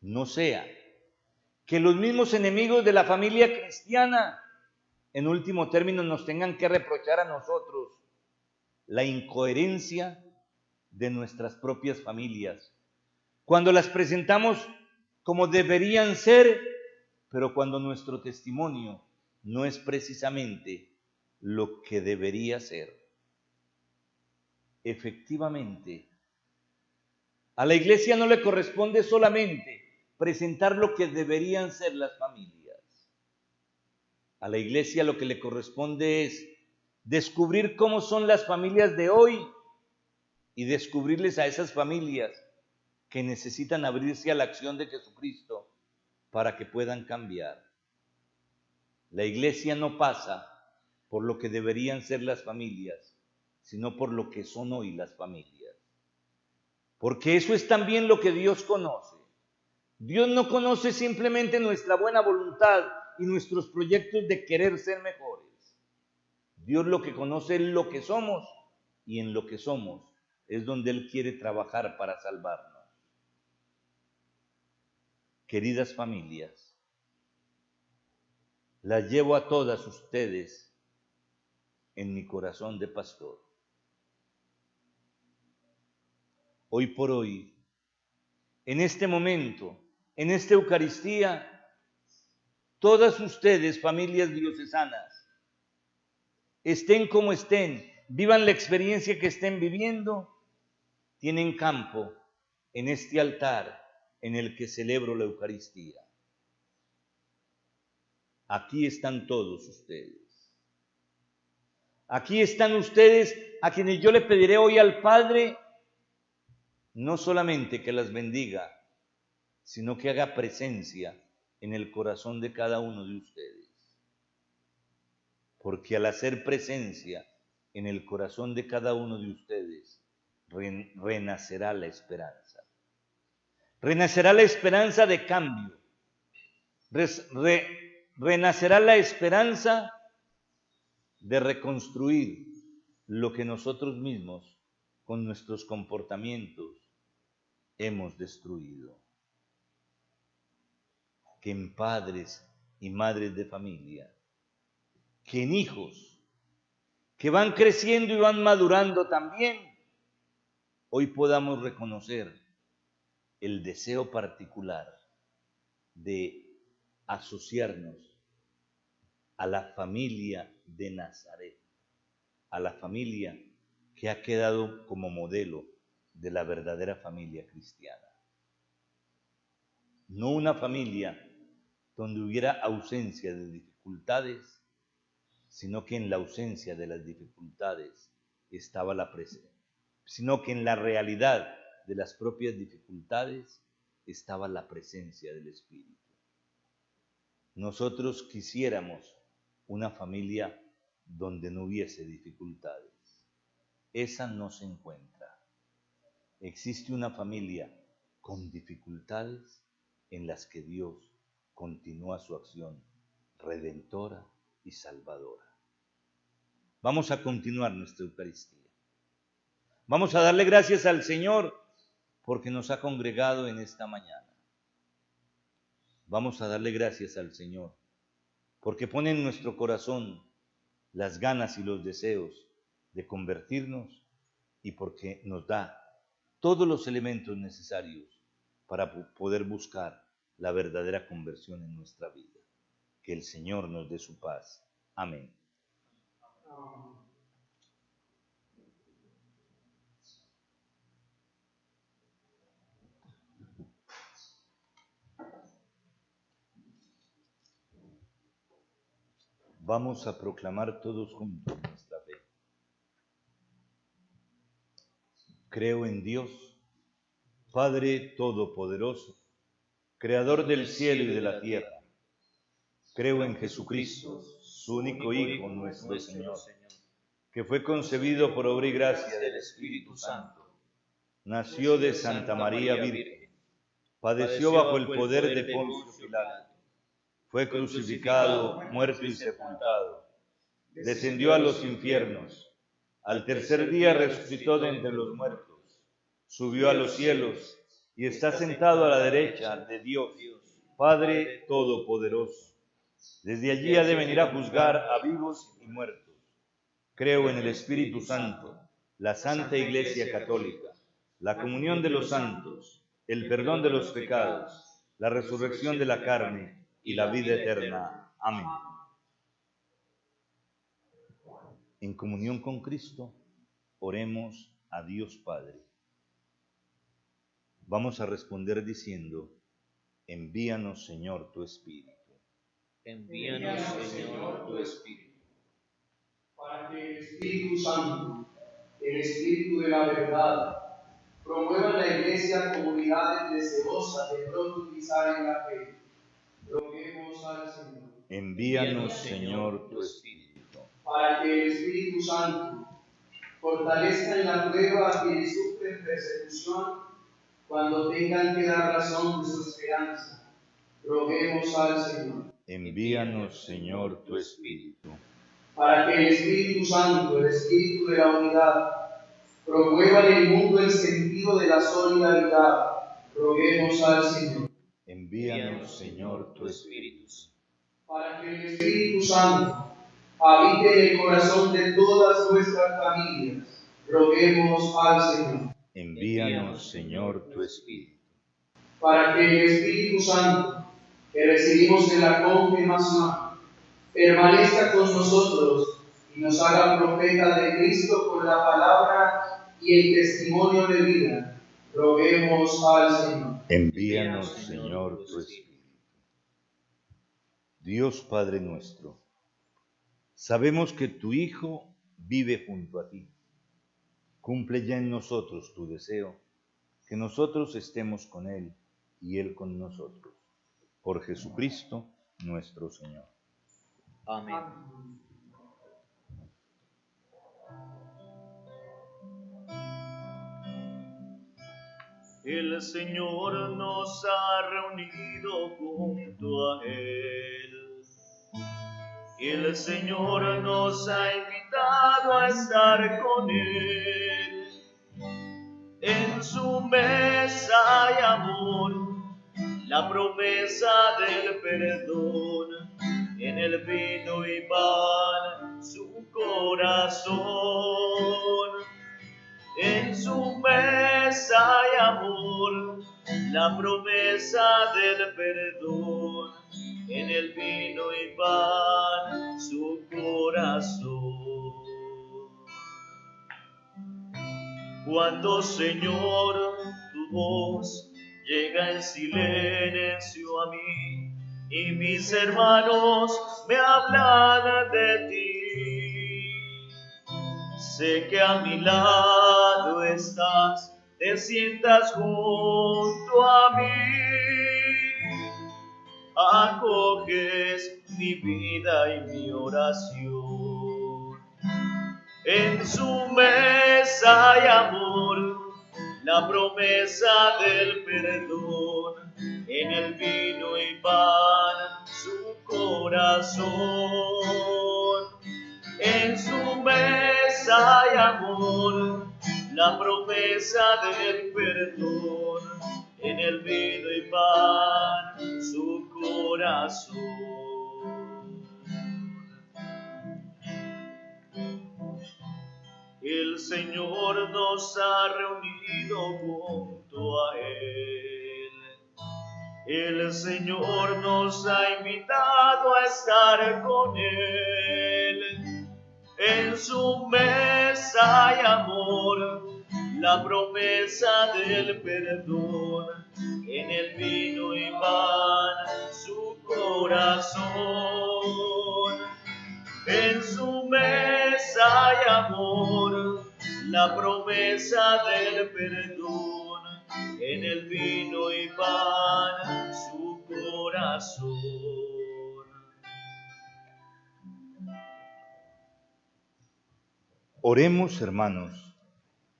No sea que los mismos enemigos de la familia cristiana, en último término, nos tengan que reprochar a nosotros la incoherencia de nuestras propias familias, cuando las presentamos como deberían ser, pero cuando nuestro testimonio no es precisamente lo que debería ser. Efectivamente, a la iglesia no le corresponde solamente presentar lo que deberían ser las familias. A la iglesia lo que le corresponde es descubrir cómo son las familias de hoy y descubrirles a esas familias que necesitan abrirse a la acción de Jesucristo para que puedan cambiar. La iglesia no pasa por lo que deberían ser las familias, sino por lo que son hoy las familias. Porque eso es también lo que Dios conoce. Dios no conoce simplemente nuestra buena voluntad y nuestros proyectos de querer ser mejores. Dios lo que conoce es lo que somos, y en lo que somos es donde Él quiere trabajar para salvarnos. Queridas familias, las llevo a todas ustedes en mi corazón de pastor. Hoy por hoy, en este momento, en esta Eucaristía, todas ustedes, familias diocesanas, estén como estén, vivan la experiencia que estén viviendo, tienen campo en este altar en el que celebro la Eucaristía. Aquí están todos ustedes. Aquí están ustedes a quienes yo le pediré hoy al Padre no solamente que las bendiga, sino que haga presencia en el corazón de cada uno de ustedes. Porque al hacer presencia en el corazón de cada uno de ustedes, renacerá la esperanza. Renacerá la esperanza de cambio. Renacerá la esperanza de reconstruir lo que nosotros mismos con nuestros comportamientos hemos destruido. Que en padres y madres de familia, que en hijos que van creciendo y van madurando también, hoy podamos reconocer el deseo particular de asociarnos a la familia de Nazaret, a la familia que ha quedado como modelo de la verdadera familia cristiana. No una familia donde hubiera ausencia de dificultades, sino que en la ausencia de las dificultades estaba la presencia, sino que en la realidad de las propias dificultades estaba la presencia del Espíritu. Nosotros quisiéramos una familia donde no hubiese dificultades. Esa no se encuentra. Existe una familia con dificultades en las que Dios continúa su acción redentora y salvadora. Vamos a continuar nuestra Eucaristía. Vamos a darle gracias al Señor porque nos ha congregado en esta mañana. Vamos a darle gracias al Señor porque pone en nuestro corazón las ganas y los deseos de convertirnos y porque nos da todos los elementos necesarios para poder buscar la verdadera conversión en nuestra vida. Que el Señor nos dé su paz. Amén. Vamos a proclamar todos juntos nuestra fe. Creo en Dios, Padre Todopoderoso, Creador del cielo y de la tierra. Creo en Jesucristo, su único Hijo, nuestro Señor, que fue concebido por obra y gracia del Espíritu Santo. Nació de Santa María Virgen, padeció bajo el poder de Poncio Pilato, fue crucificado, muerto y sepultado, descendió a los infiernos, al tercer día resucitó de entre los muertos, subió a los cielos y está sentado a la derecha de Dios, Padre Todopoderoso. Desde allí ha de venir a juzgar a vivos y muertos. Creo en el Espíritu Santo, la Santa Iglesia Católica, la comunión de los santos, el perdón de los pecados, la resurrección de la carne y la vida eterna. Amén. En comunión con Cristo, oremos a Dios Padre. Vamos a responder diciendo: envíanos, Señor, tu Espíritu. Envíanos, Señor, tu Espíritu. Para que el Espíritu Santo, el Espíritu de la verdad, promueva en la Iglesia comunidades deseosas de profundizar en la fe. Roguemos al Señor. Envíanos, Señor, tu Espíritu. Para que el Espíritu Santo fortalezca en la prueba a quienes sufren persecución cuando tengan que dar razón de su esperanza. Roguemos al Señor. Envíanos, Señor, tu Espíritu. Para que el Espíritu Santo, el Espíritu de la unidad, promueva en el mundo el sentido de la solidaridad. Roguemos al Señor. Envíanos, Señor, tu Espíritu. Para que el Espíritu Santo habite en el corazón de todas nuestras familias. Roguemos al Señor. Envíanos, Señor, tu Espíritu. Para que el Espíritu Santo, que recibimos en la confirmación, permanezca con nosotros y nos haga profeta de Cristo con la palabra y el testimonio de vida. Roguemos al Señor. Envíanos, Señor, tu Espíritu. Dios Padre nuestro, sabemos que tu Hijo vive junto a ti. Cumple ya en nosotros tu deseo, que nosotros estemos con Él y Él con nosotros. Por Jesucristo nuestro Señor. Amén. El Señor nos ha reunido junto a Él. El Señor nos ha invitado a estar con Él. En su mesa hay amor, la promesa del perdón, en el vino y pan su corazón. En su mesa hay amor, la promesa del perdón, en el vino y pan su corazón. Cuando, Señor, tu voz llega en silencio a mí y mis hermanos me hablan de ti, sé que a mi lado estás, te sientas junto a mí, acoges mi vida y mi oración. En su mesa hay amor, la promesa del perdón, en el vino y pan su corazón. En su mesa hay amor, la promesa del perdón, en el vino y pan su corazón. El Señor nos ha reunido junto a Él. El Señor nos ha invitado a estar con Él. En su mesa hay amor, la promesa del perdón, en el vino y pan su corazón. En su mesa hay amor, la promesa del perdón, en el vino y pan su corazón. Oremos, hermanos,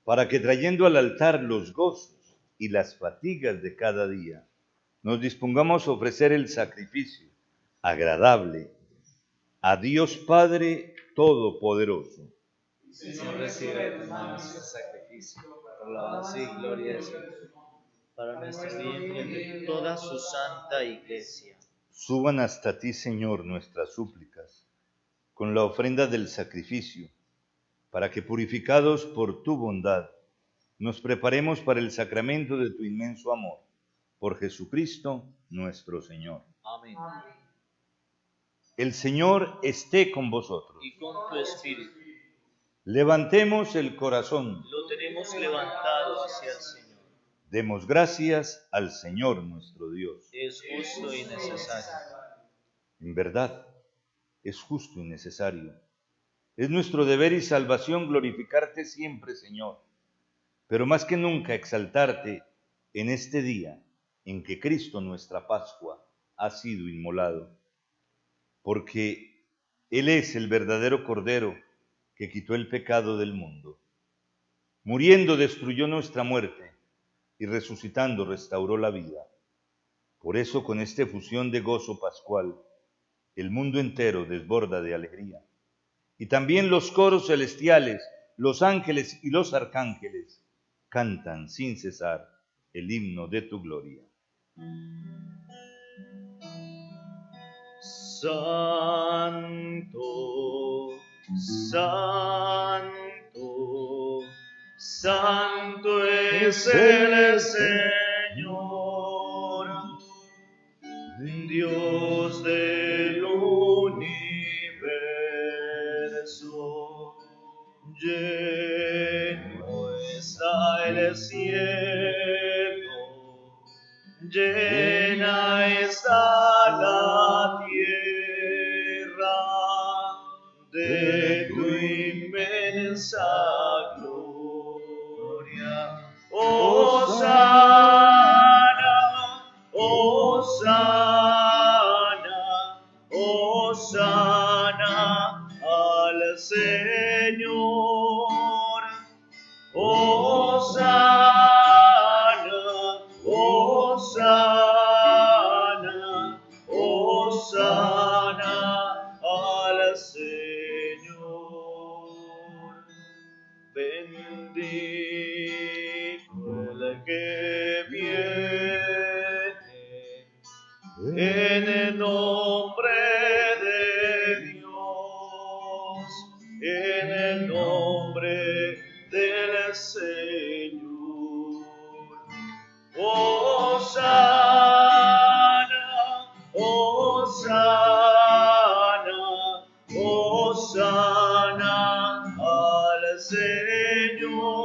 para que trayendo al altar los gozos y las fatigas de cada día, nos dispongamos a ofrecer el sacrificio agradable a Dios Padre Todopoderoso. Señor, recibe de tus manos el sacrificio por la alabanza y gloria de su nombre, para nuestro bien y el de toda su santa iglesia. Suban hasta ti, Señor, nuestras súplicas, con la ofrenda del sacrificio, para que, purificados por tu bondad, nos preparemos para el sacramento de tu inmenso amor. Por Jesucristo nuestro Señor. Amén. El Señor esté con vosotros. Y con tu espíritu. Levantemos el corazón. Lo tenemos levantado hacia el Señor. Demos gracias al Señor nuestro Dios. Es justo y necesario. En verdad, es justo y necesario. Es nuestro deber y salvación glorificarte siempre, Señor, pero más que nunca exaltarte en este día en que Cristo, nuestra Pascua, ha sido inmolado, porque Él es el verdadero Cordero que quitó el pecado del mundo. Muriendo destruyó nuestra muerte y resucitando restauró la vida. Por eso, con esta efusión de gozo pascual, el mundo entero desborda de alegría. Y también los coros celestiales, los ángeles y los arcángeles cantan sin cesar el himno de tu gloria. Santo, santo, santo es el Señor, Dios del universo. Lleno está el cielo, llena está la tierra de tu inmensa gloria. Hosana, hosana, hosana al Señor. Hosana, del Señor. Hosana, Hosana, Hosana al Señor.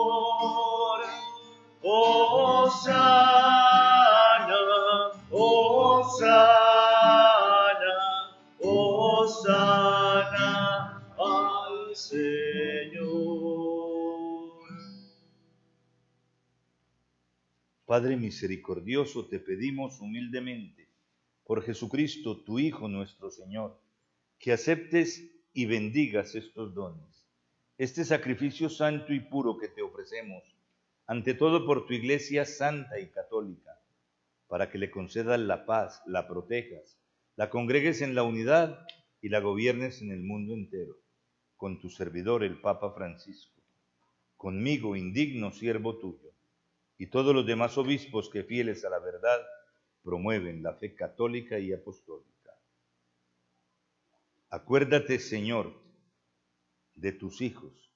Hosana, Hosana, Hosana al Señor. Padre misericordioso, te pedimos humildemente, por Jesucristo, tu Hijo nuestro Señor, que aceptes y bendigas estos dones, este sacrificio santo y puro que te ofrecemos, ante todo por tu Iglesia santa y católica, para que le concedas la paz, la protejas, la congregues en la unidad y la gobiernes en el mundo entero, con tu servidor el Papa Francisco, conmigo, indigno siervo tuyo, y todos los demás obispos que fieles a la verdad promueven la fe católica y apostólica. Acuérdate, Señor, de tus hijos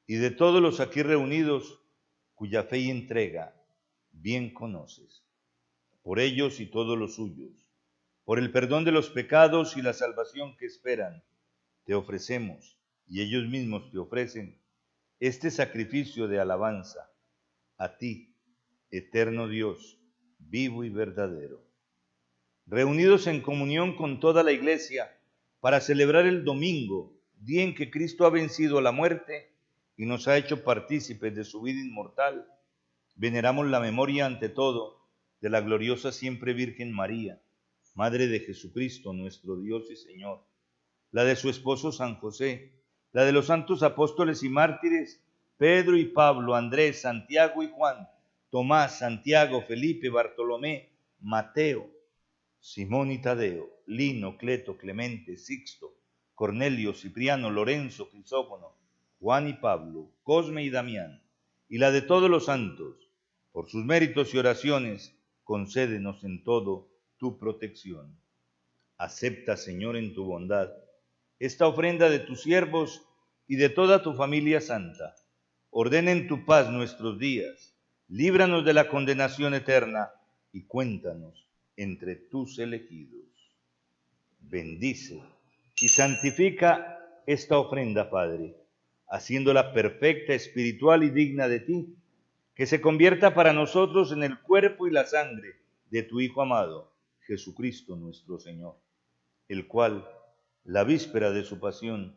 y de todos los aquí reunidos cuya fe y entrega bien conoces. Por ellos y todos los suyos, por el perdón de los pecados y la salvación que esperan, te ofrecemos, y ellos mismos te ofrecen, este sacrificio de alabanza a ti, eterno Dios, vivo y verdadero. Reunidos en comunión con toda la Iglesia para celebrar el domingo, día en que Cristo ha vencido a la muerte y nos ha hecho partícipes de su vida inmortal, veneramos la memoria ante todo de la gloriosa siempre Virgen María, Madre de Jesucristo, nuestro Dios y Señor, la de su esposo San José, la de los santos apóstoles y mártires, Pedro y Pablo, Andrés, Santiago y Juan, Tomás, Santiago, Felipe, Bartolomé, Mateo, Simón y Tadeo, Lino, Cleto, Clemente, Sixto, Cornelio, Cipriano, Lorenzo, Crisógono, Juan y Pablo, Cosme y Damián, y la de todos los santos. Por sus méritos y oraciones, concédenos en todo tu protección. Acepta, Señor, en tu bondad, esta ofrenda de tus siervos y de toda tu familia santa. Ordena en tu paz nuestros días, líbranos de la condenación eterna y cuéntanos entre tus elegidos. Bendice y santifica esta ofrenda, Padre, haciéndola perfecta, espiritual y digna de ti, que se convierta para nosotros en el cuerpo y la sangre de tu Hijo amado, Jesucristo nuestro Señor, el cual, la víspera de su pasión,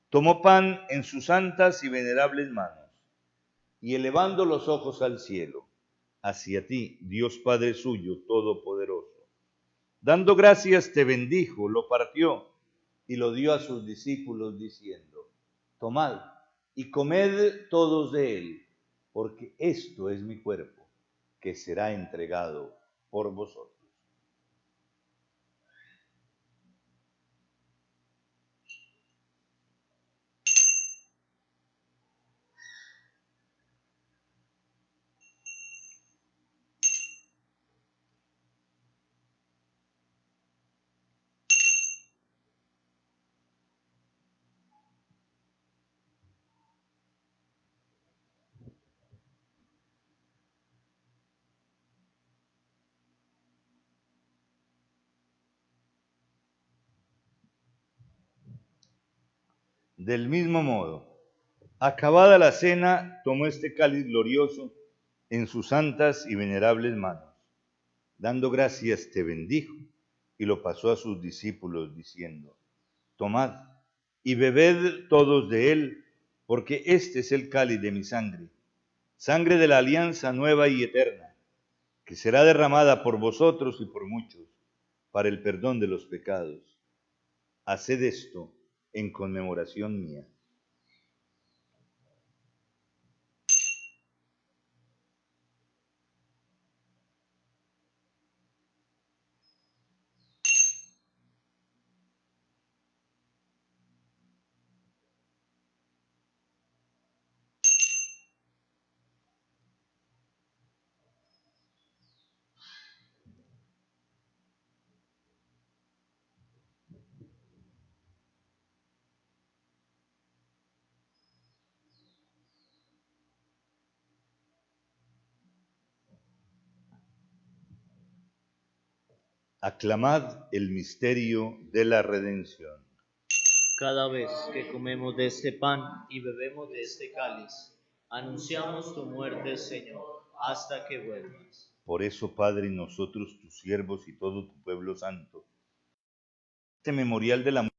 tomó pan en sus santas y venerables manos, y elevando los ojos al cielo, hacia ti, Dios Padre suyo, todopoderoso, dando gracias te bendijo, lo partió, y lo dio a sus discípulos, diciendo: tomad y comed todos de él, porque esto es mi cuerpo, que será entregado por vosotros. Del mismo modo, acabada la cena, tomó este cáliz glorioso en sus santas y venerables manos. Dando gracias, te bendijo, y lo pasó a sus discípulos, diciendo: tomad y bebed todos de él, porque este es el cáliz de mi sangre, sangre de la alianza nueva y eterna, que será derramada por vosotros y por muchos, para el perdón de los pecados. Haced esto en conmemoración mía. Aclamad el misterio de la redención. Cada vez que comemos de este pan y bebemos de este cáliz, anunciamos tu muerte, Señor, hasta que vuelvas. Por eso, Padre, nosotros, tus siervos y todo tu pueblo santo, este memorial de la muerte,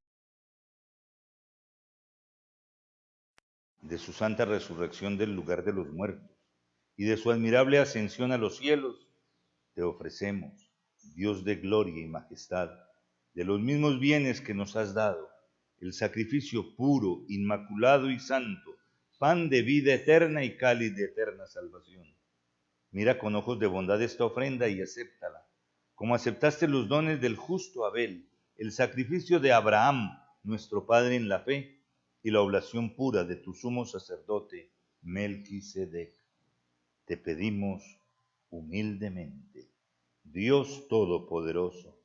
de su santa resurrección del lugar de los muertos y de su admirable ascensión a los cielos, te ofrecemos, Dios de gloria y majestad, de los mismos bienes que nos has dado, el sacrificio puro, inmaculado y santo, pan de vida eterna y cáliz de eterna salvación. Mira con ojos de bondad esta ofrenda y acéptala, como aceptaste los dones del justo Abel, el sacrificio de Abraham, nuestro Padre en la fe, y la oblación pura de tu sumo sacerdote, Melquisedec. Te pedimos humildemente, Dios Todopoderoso,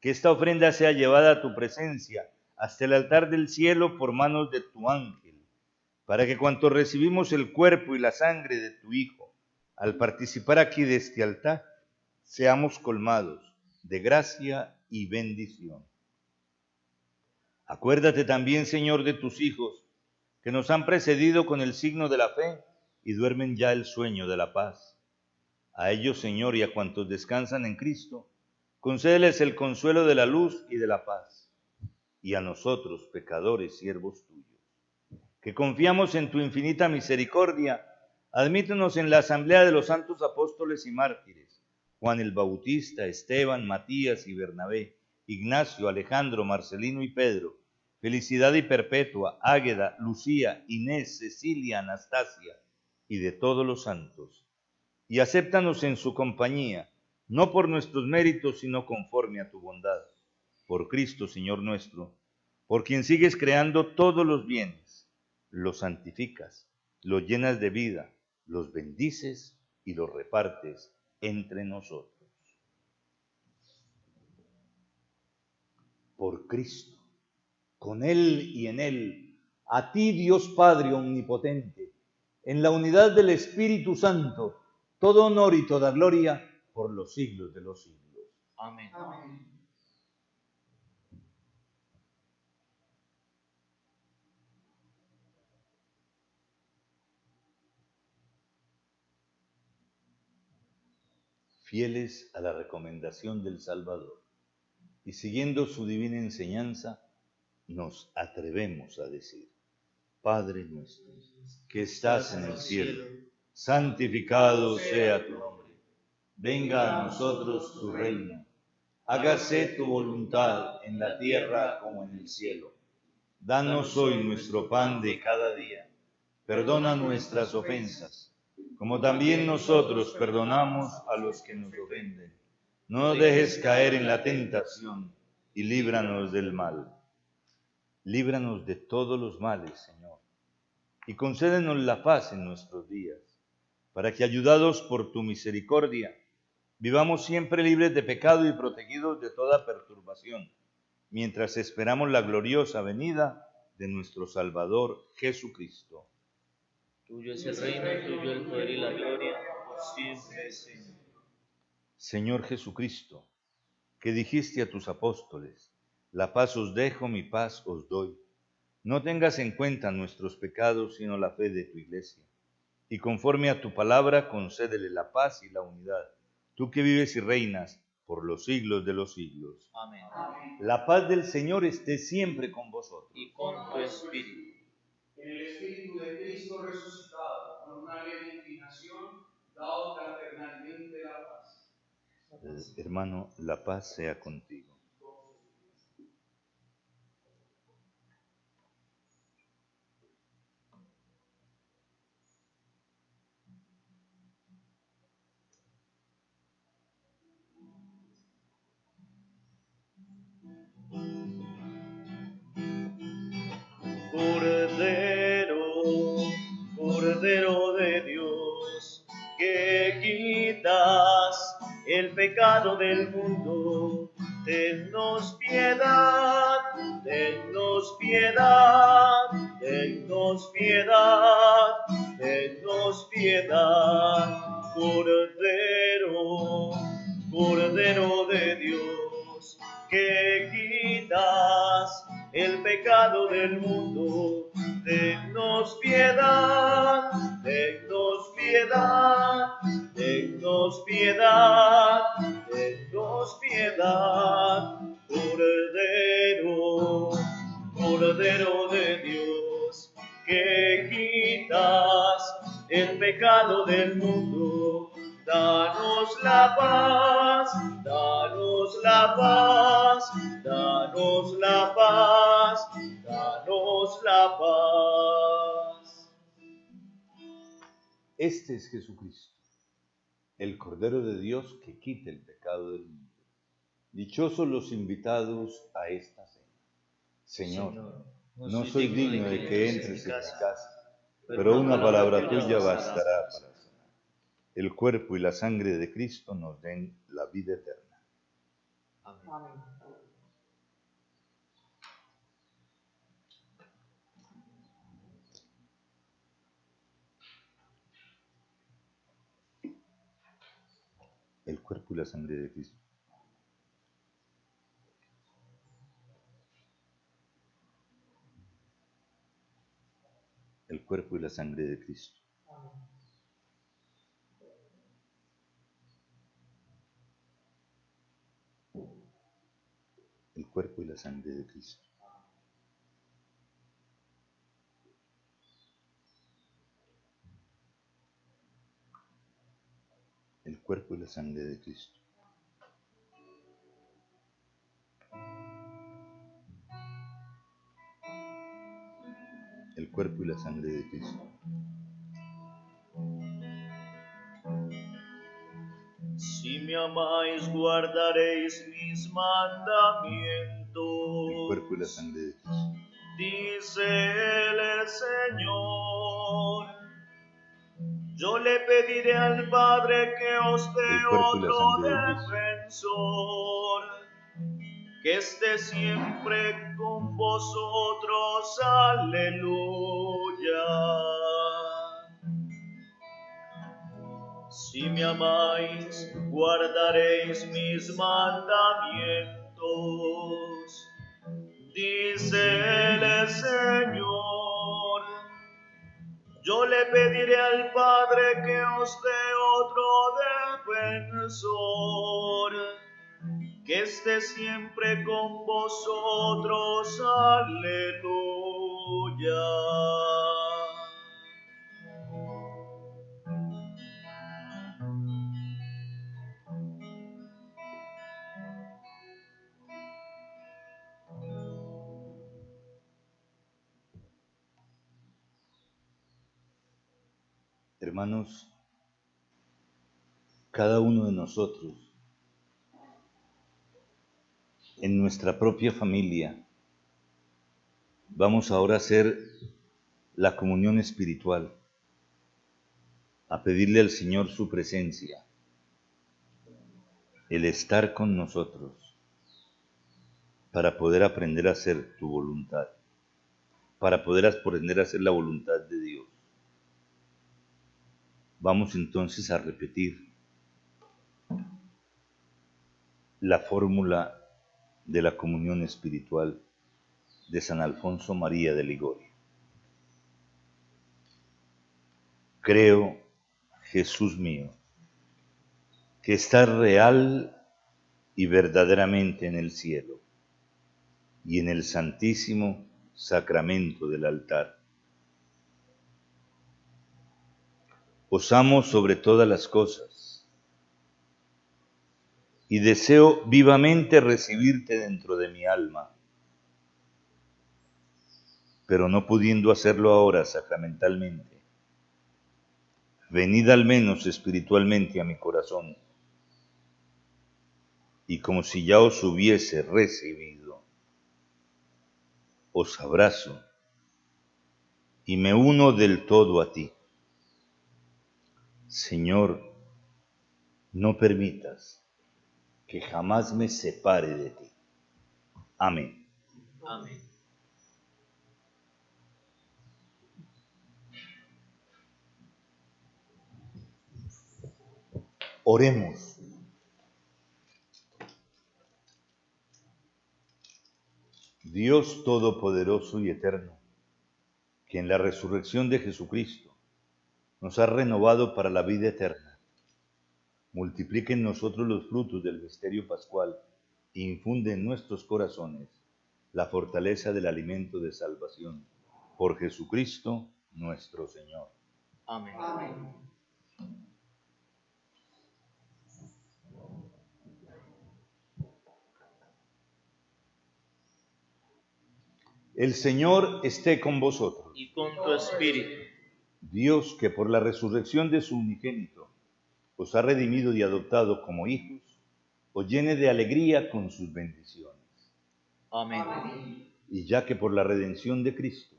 que esta ofrenda sea llevada a tu presencia hasta el altar del cielo por manos de tu ángel, para que cuanto recibimos el cuerpo y la sangre de tu Hijo, al participar aquí de este altar, seamos colmados de gracia y bendición. Acuérdate también, Señor, de tus hijos, que nos han precedido con el signo de la fe y duermen ya el sueño de la paz. A ellos, Señor, y a cuantos descansan en Cristo, concédeles el consuelo de la luz y de la paz. Y a nosotros, pecadores, siervos tuyos, que confiamos en tu infinita misericordia, admítenos en la asamblea de los santos apóstoles y mártires, Juan el Bautista, Esteban, Matías y Bernabé, Ignacio, Alejandro, Marcelino y Pedro, Felicidad y Perpetua, Águeda, Lucía, Inés, Cecilia, Anastasia, y de todos los santos. Y acéptanos en su compañía, no por nuestros méritos, sino conforme a tu bondad. Por Cristo, Señor nuestro, por quien sigues creando todos los bienes, los santificas, los llenas de vida, los bendices y los repartes entre nosotros. Por Cristo, con Él y en Él, a ti, Dios Padre omnipotente, en la unidad del Espíritu Santo, todo honor y toda gloria por los siglos de los siglos. Amén. Amén. Fieles a la recomendación del Salvador y siguiendo su divina enseñanza, nos atrevemos a decir: Padre nuestro, que estás en el cielo, santificado sea tu nombre. Venga a nosotros tu reino. Hágase tu voluntad en la tierra como en el cielo. Danos hoy nuestro pan de cada día. Perdona nuestras ofensas, como también nosotros perdonamos a los que nos ofenden. No nos dejes caer en la tentación y líbranos del mal. Líbranos de todos los males, Señor, y concédenos la paz en nuestros días, para que, ayudados por tu misericordia, vivamos siempre libres de pecado y protegidos de toda perturbación, mientras esperamos la gloriosa venida de nuestro Salvador Jesucristo. Tuyo es el reino, tuyo el poder y la gloria, por siempre, Señor. Señor Jesucristo, que dijiste a tus apóstoles: la paz os dejo, mi paz os doy. No tengas en cuenta nuestros pecados, sino la fe de tu Iglesia. Y conforme a tu palabra, concédele la paz y la unidad, tú que vives y reinas por los siglos de los siglos. Amén. La paz del Señor esté siempre con vosotros. Y con tu espíritu. En el Espíritu de Cristo resucitado, con una leve inclinación, dado fraternalmente la paz. Hermano, la paz sea contigo. Cordero, Cordero de Dios, que quitas el pecado del mundo, tennos piedad, tennos piedad, tennos piedad, tennos piedad. Cordero, Cordero de Dios. piedad, tennos piedad, tennos piedad, Cordero, Cordero de Dios, que quitas el pecado del mundo. Danos la paz, danos la paz, danos la paz, danos la paz. Este es Jesucristo, el Cordero de Dios que quita el pecado del mundo. Dichosos los invitados a esta cena. Señor, no soy digno de que entres en mi casa, pero una palabra tuya bastará para sanar. El cuerpo y la sangre de Cristo nos den la vida eterna. Amén. El cuerpo y la sangre de Cristo. El cuerpo y la sangre de Cristo. El cuerpo y la sangre de Cristo. El cuerpo y la sangre de Cristo. El cuerpo y la sangre de Cristo. Si me amáis, guardaréis mis mandamientos. El cuerpo y la sangre de Cristo. Dice el Señor. Yo le pediré al Padre que os dé otro defensor, que esté siempre con vosotros. Aleluya. Si me amáis, guardaréis mis mandamientos, dice el Señor. Yo le pediré al Padre que os dé otro defensor, que esté siempre con vosotros. Aleluya. Hermanos, cada uno de nosotros, en nuestra propia familia, vamos ahora a hacer la comunión espiritual, a pedirle al Señor su presencia, el estar con nosotros, para poder aprender a hacer tu voluntad, para poder aprender a hacer la voluntad de Dios. Vamos entonces a repetir la fórmula de la comunión espiritual de San Alfonso María de Ligorio. Creo, Jesús mío, que estás real y verdaderamente en el cielo y en el santísimo sacramento del altar. Os amo sobre todas las cosas y deseo vivamente recibirte dentro de mi alma, pero no pudiendo hacerlo ahora sacramentalmente, venid al menos espiritualmente a mi corazón, y como si ya os hubiese recibido, os abrazo y me uno del todo a ti. Señor, no permitas que jamás me separe de ti. Amén. Amén. Oremos. Dios Todopoderoso y Eterno, que en la resurrección de Jesucristo nos has renovado para la vida eterna. Multiplica en nosotros los frutos del misterio pascual e infunde en nuestros corazones la fortaleza del alimento de salvación. Por Jesucristo nuestro Señor. Amén. Amén. El Señor esté con vosotros. Y con tu espíritu. Dios, que por la resurrección de su unigénito os ha redimido y adoptado como hijos, os llene de alegría con sus bendiciones. Amén. Y ya que por la redención de Cristo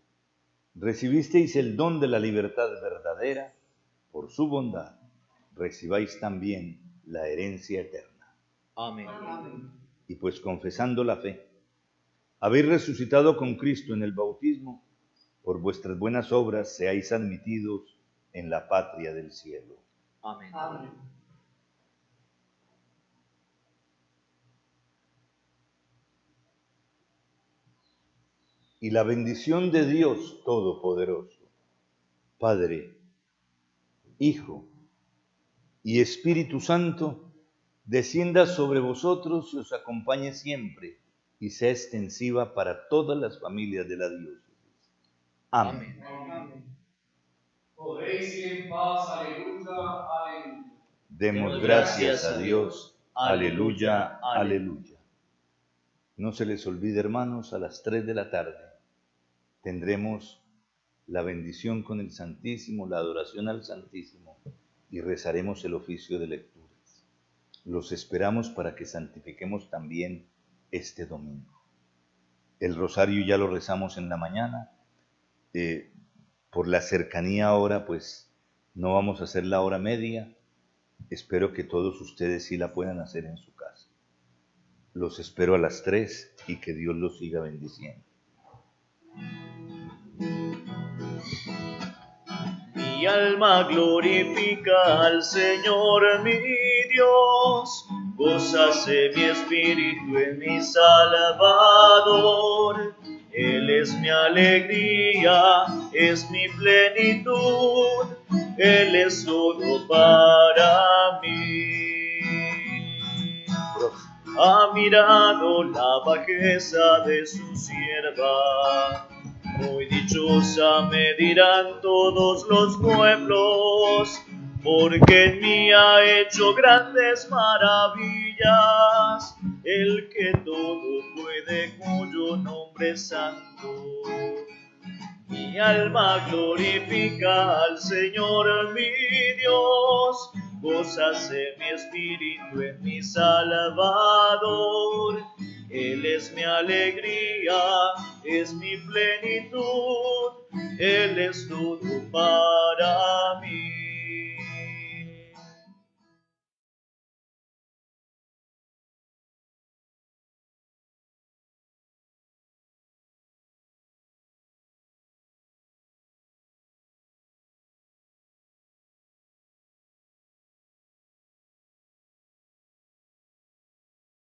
recibisteis el don de la libertad verdadera, por su bondad recibáis también la herencia eterna. Amén. Y pues confesando la fe, habéis resucitado con Cristo en el bautismo, por vuestras buenas obras seáis admitidos en la patria del cielo. Amén. Y la bendición de Dios Todopoderoso, Padre, Hijo y Espíritu Santo, descienda sobre vosotros y os acompañe siempre y sea extensiva para todas las familias de la diócesis. Amén. Podéis ir en paz, aleluya, aleluya. Demos gracias a Dios. Aleluya, aleluya. No se les olvide, hermanos, a las 3 de la tarde tendremos la bendición con el Santísimo, la adoración al Santísimo y rezaremos el oficio de lecturas. Los esperamos para que santifiquemos también este domingo. El rosario ya lo rezamos en la mañana. Por la cercanía ahora, pues no vamos a hacer la hora media. Espero que todos ustedes sí la puedan hacer en su casa. Los espero a las 3 y que Dios los siga bendiciendo. Mi alma glorifica al Señor mi Dios, gózase mi espíritu en mi Salvador. Él es mi alegría, es mi plenitud, Él es todo para mí. Ha mirado la bajeza de su sierva, muy dichosa me dirán todos los pueblos, porque en mí ha hecho grandes maravillas, el que todo puede, cuyo nombre es santo. Mi alma glorifica al Señor mi Dios, gózase mi espíritu en mi Salvador. Él es mi alegría, es mi plenitud, Él es todo para mí.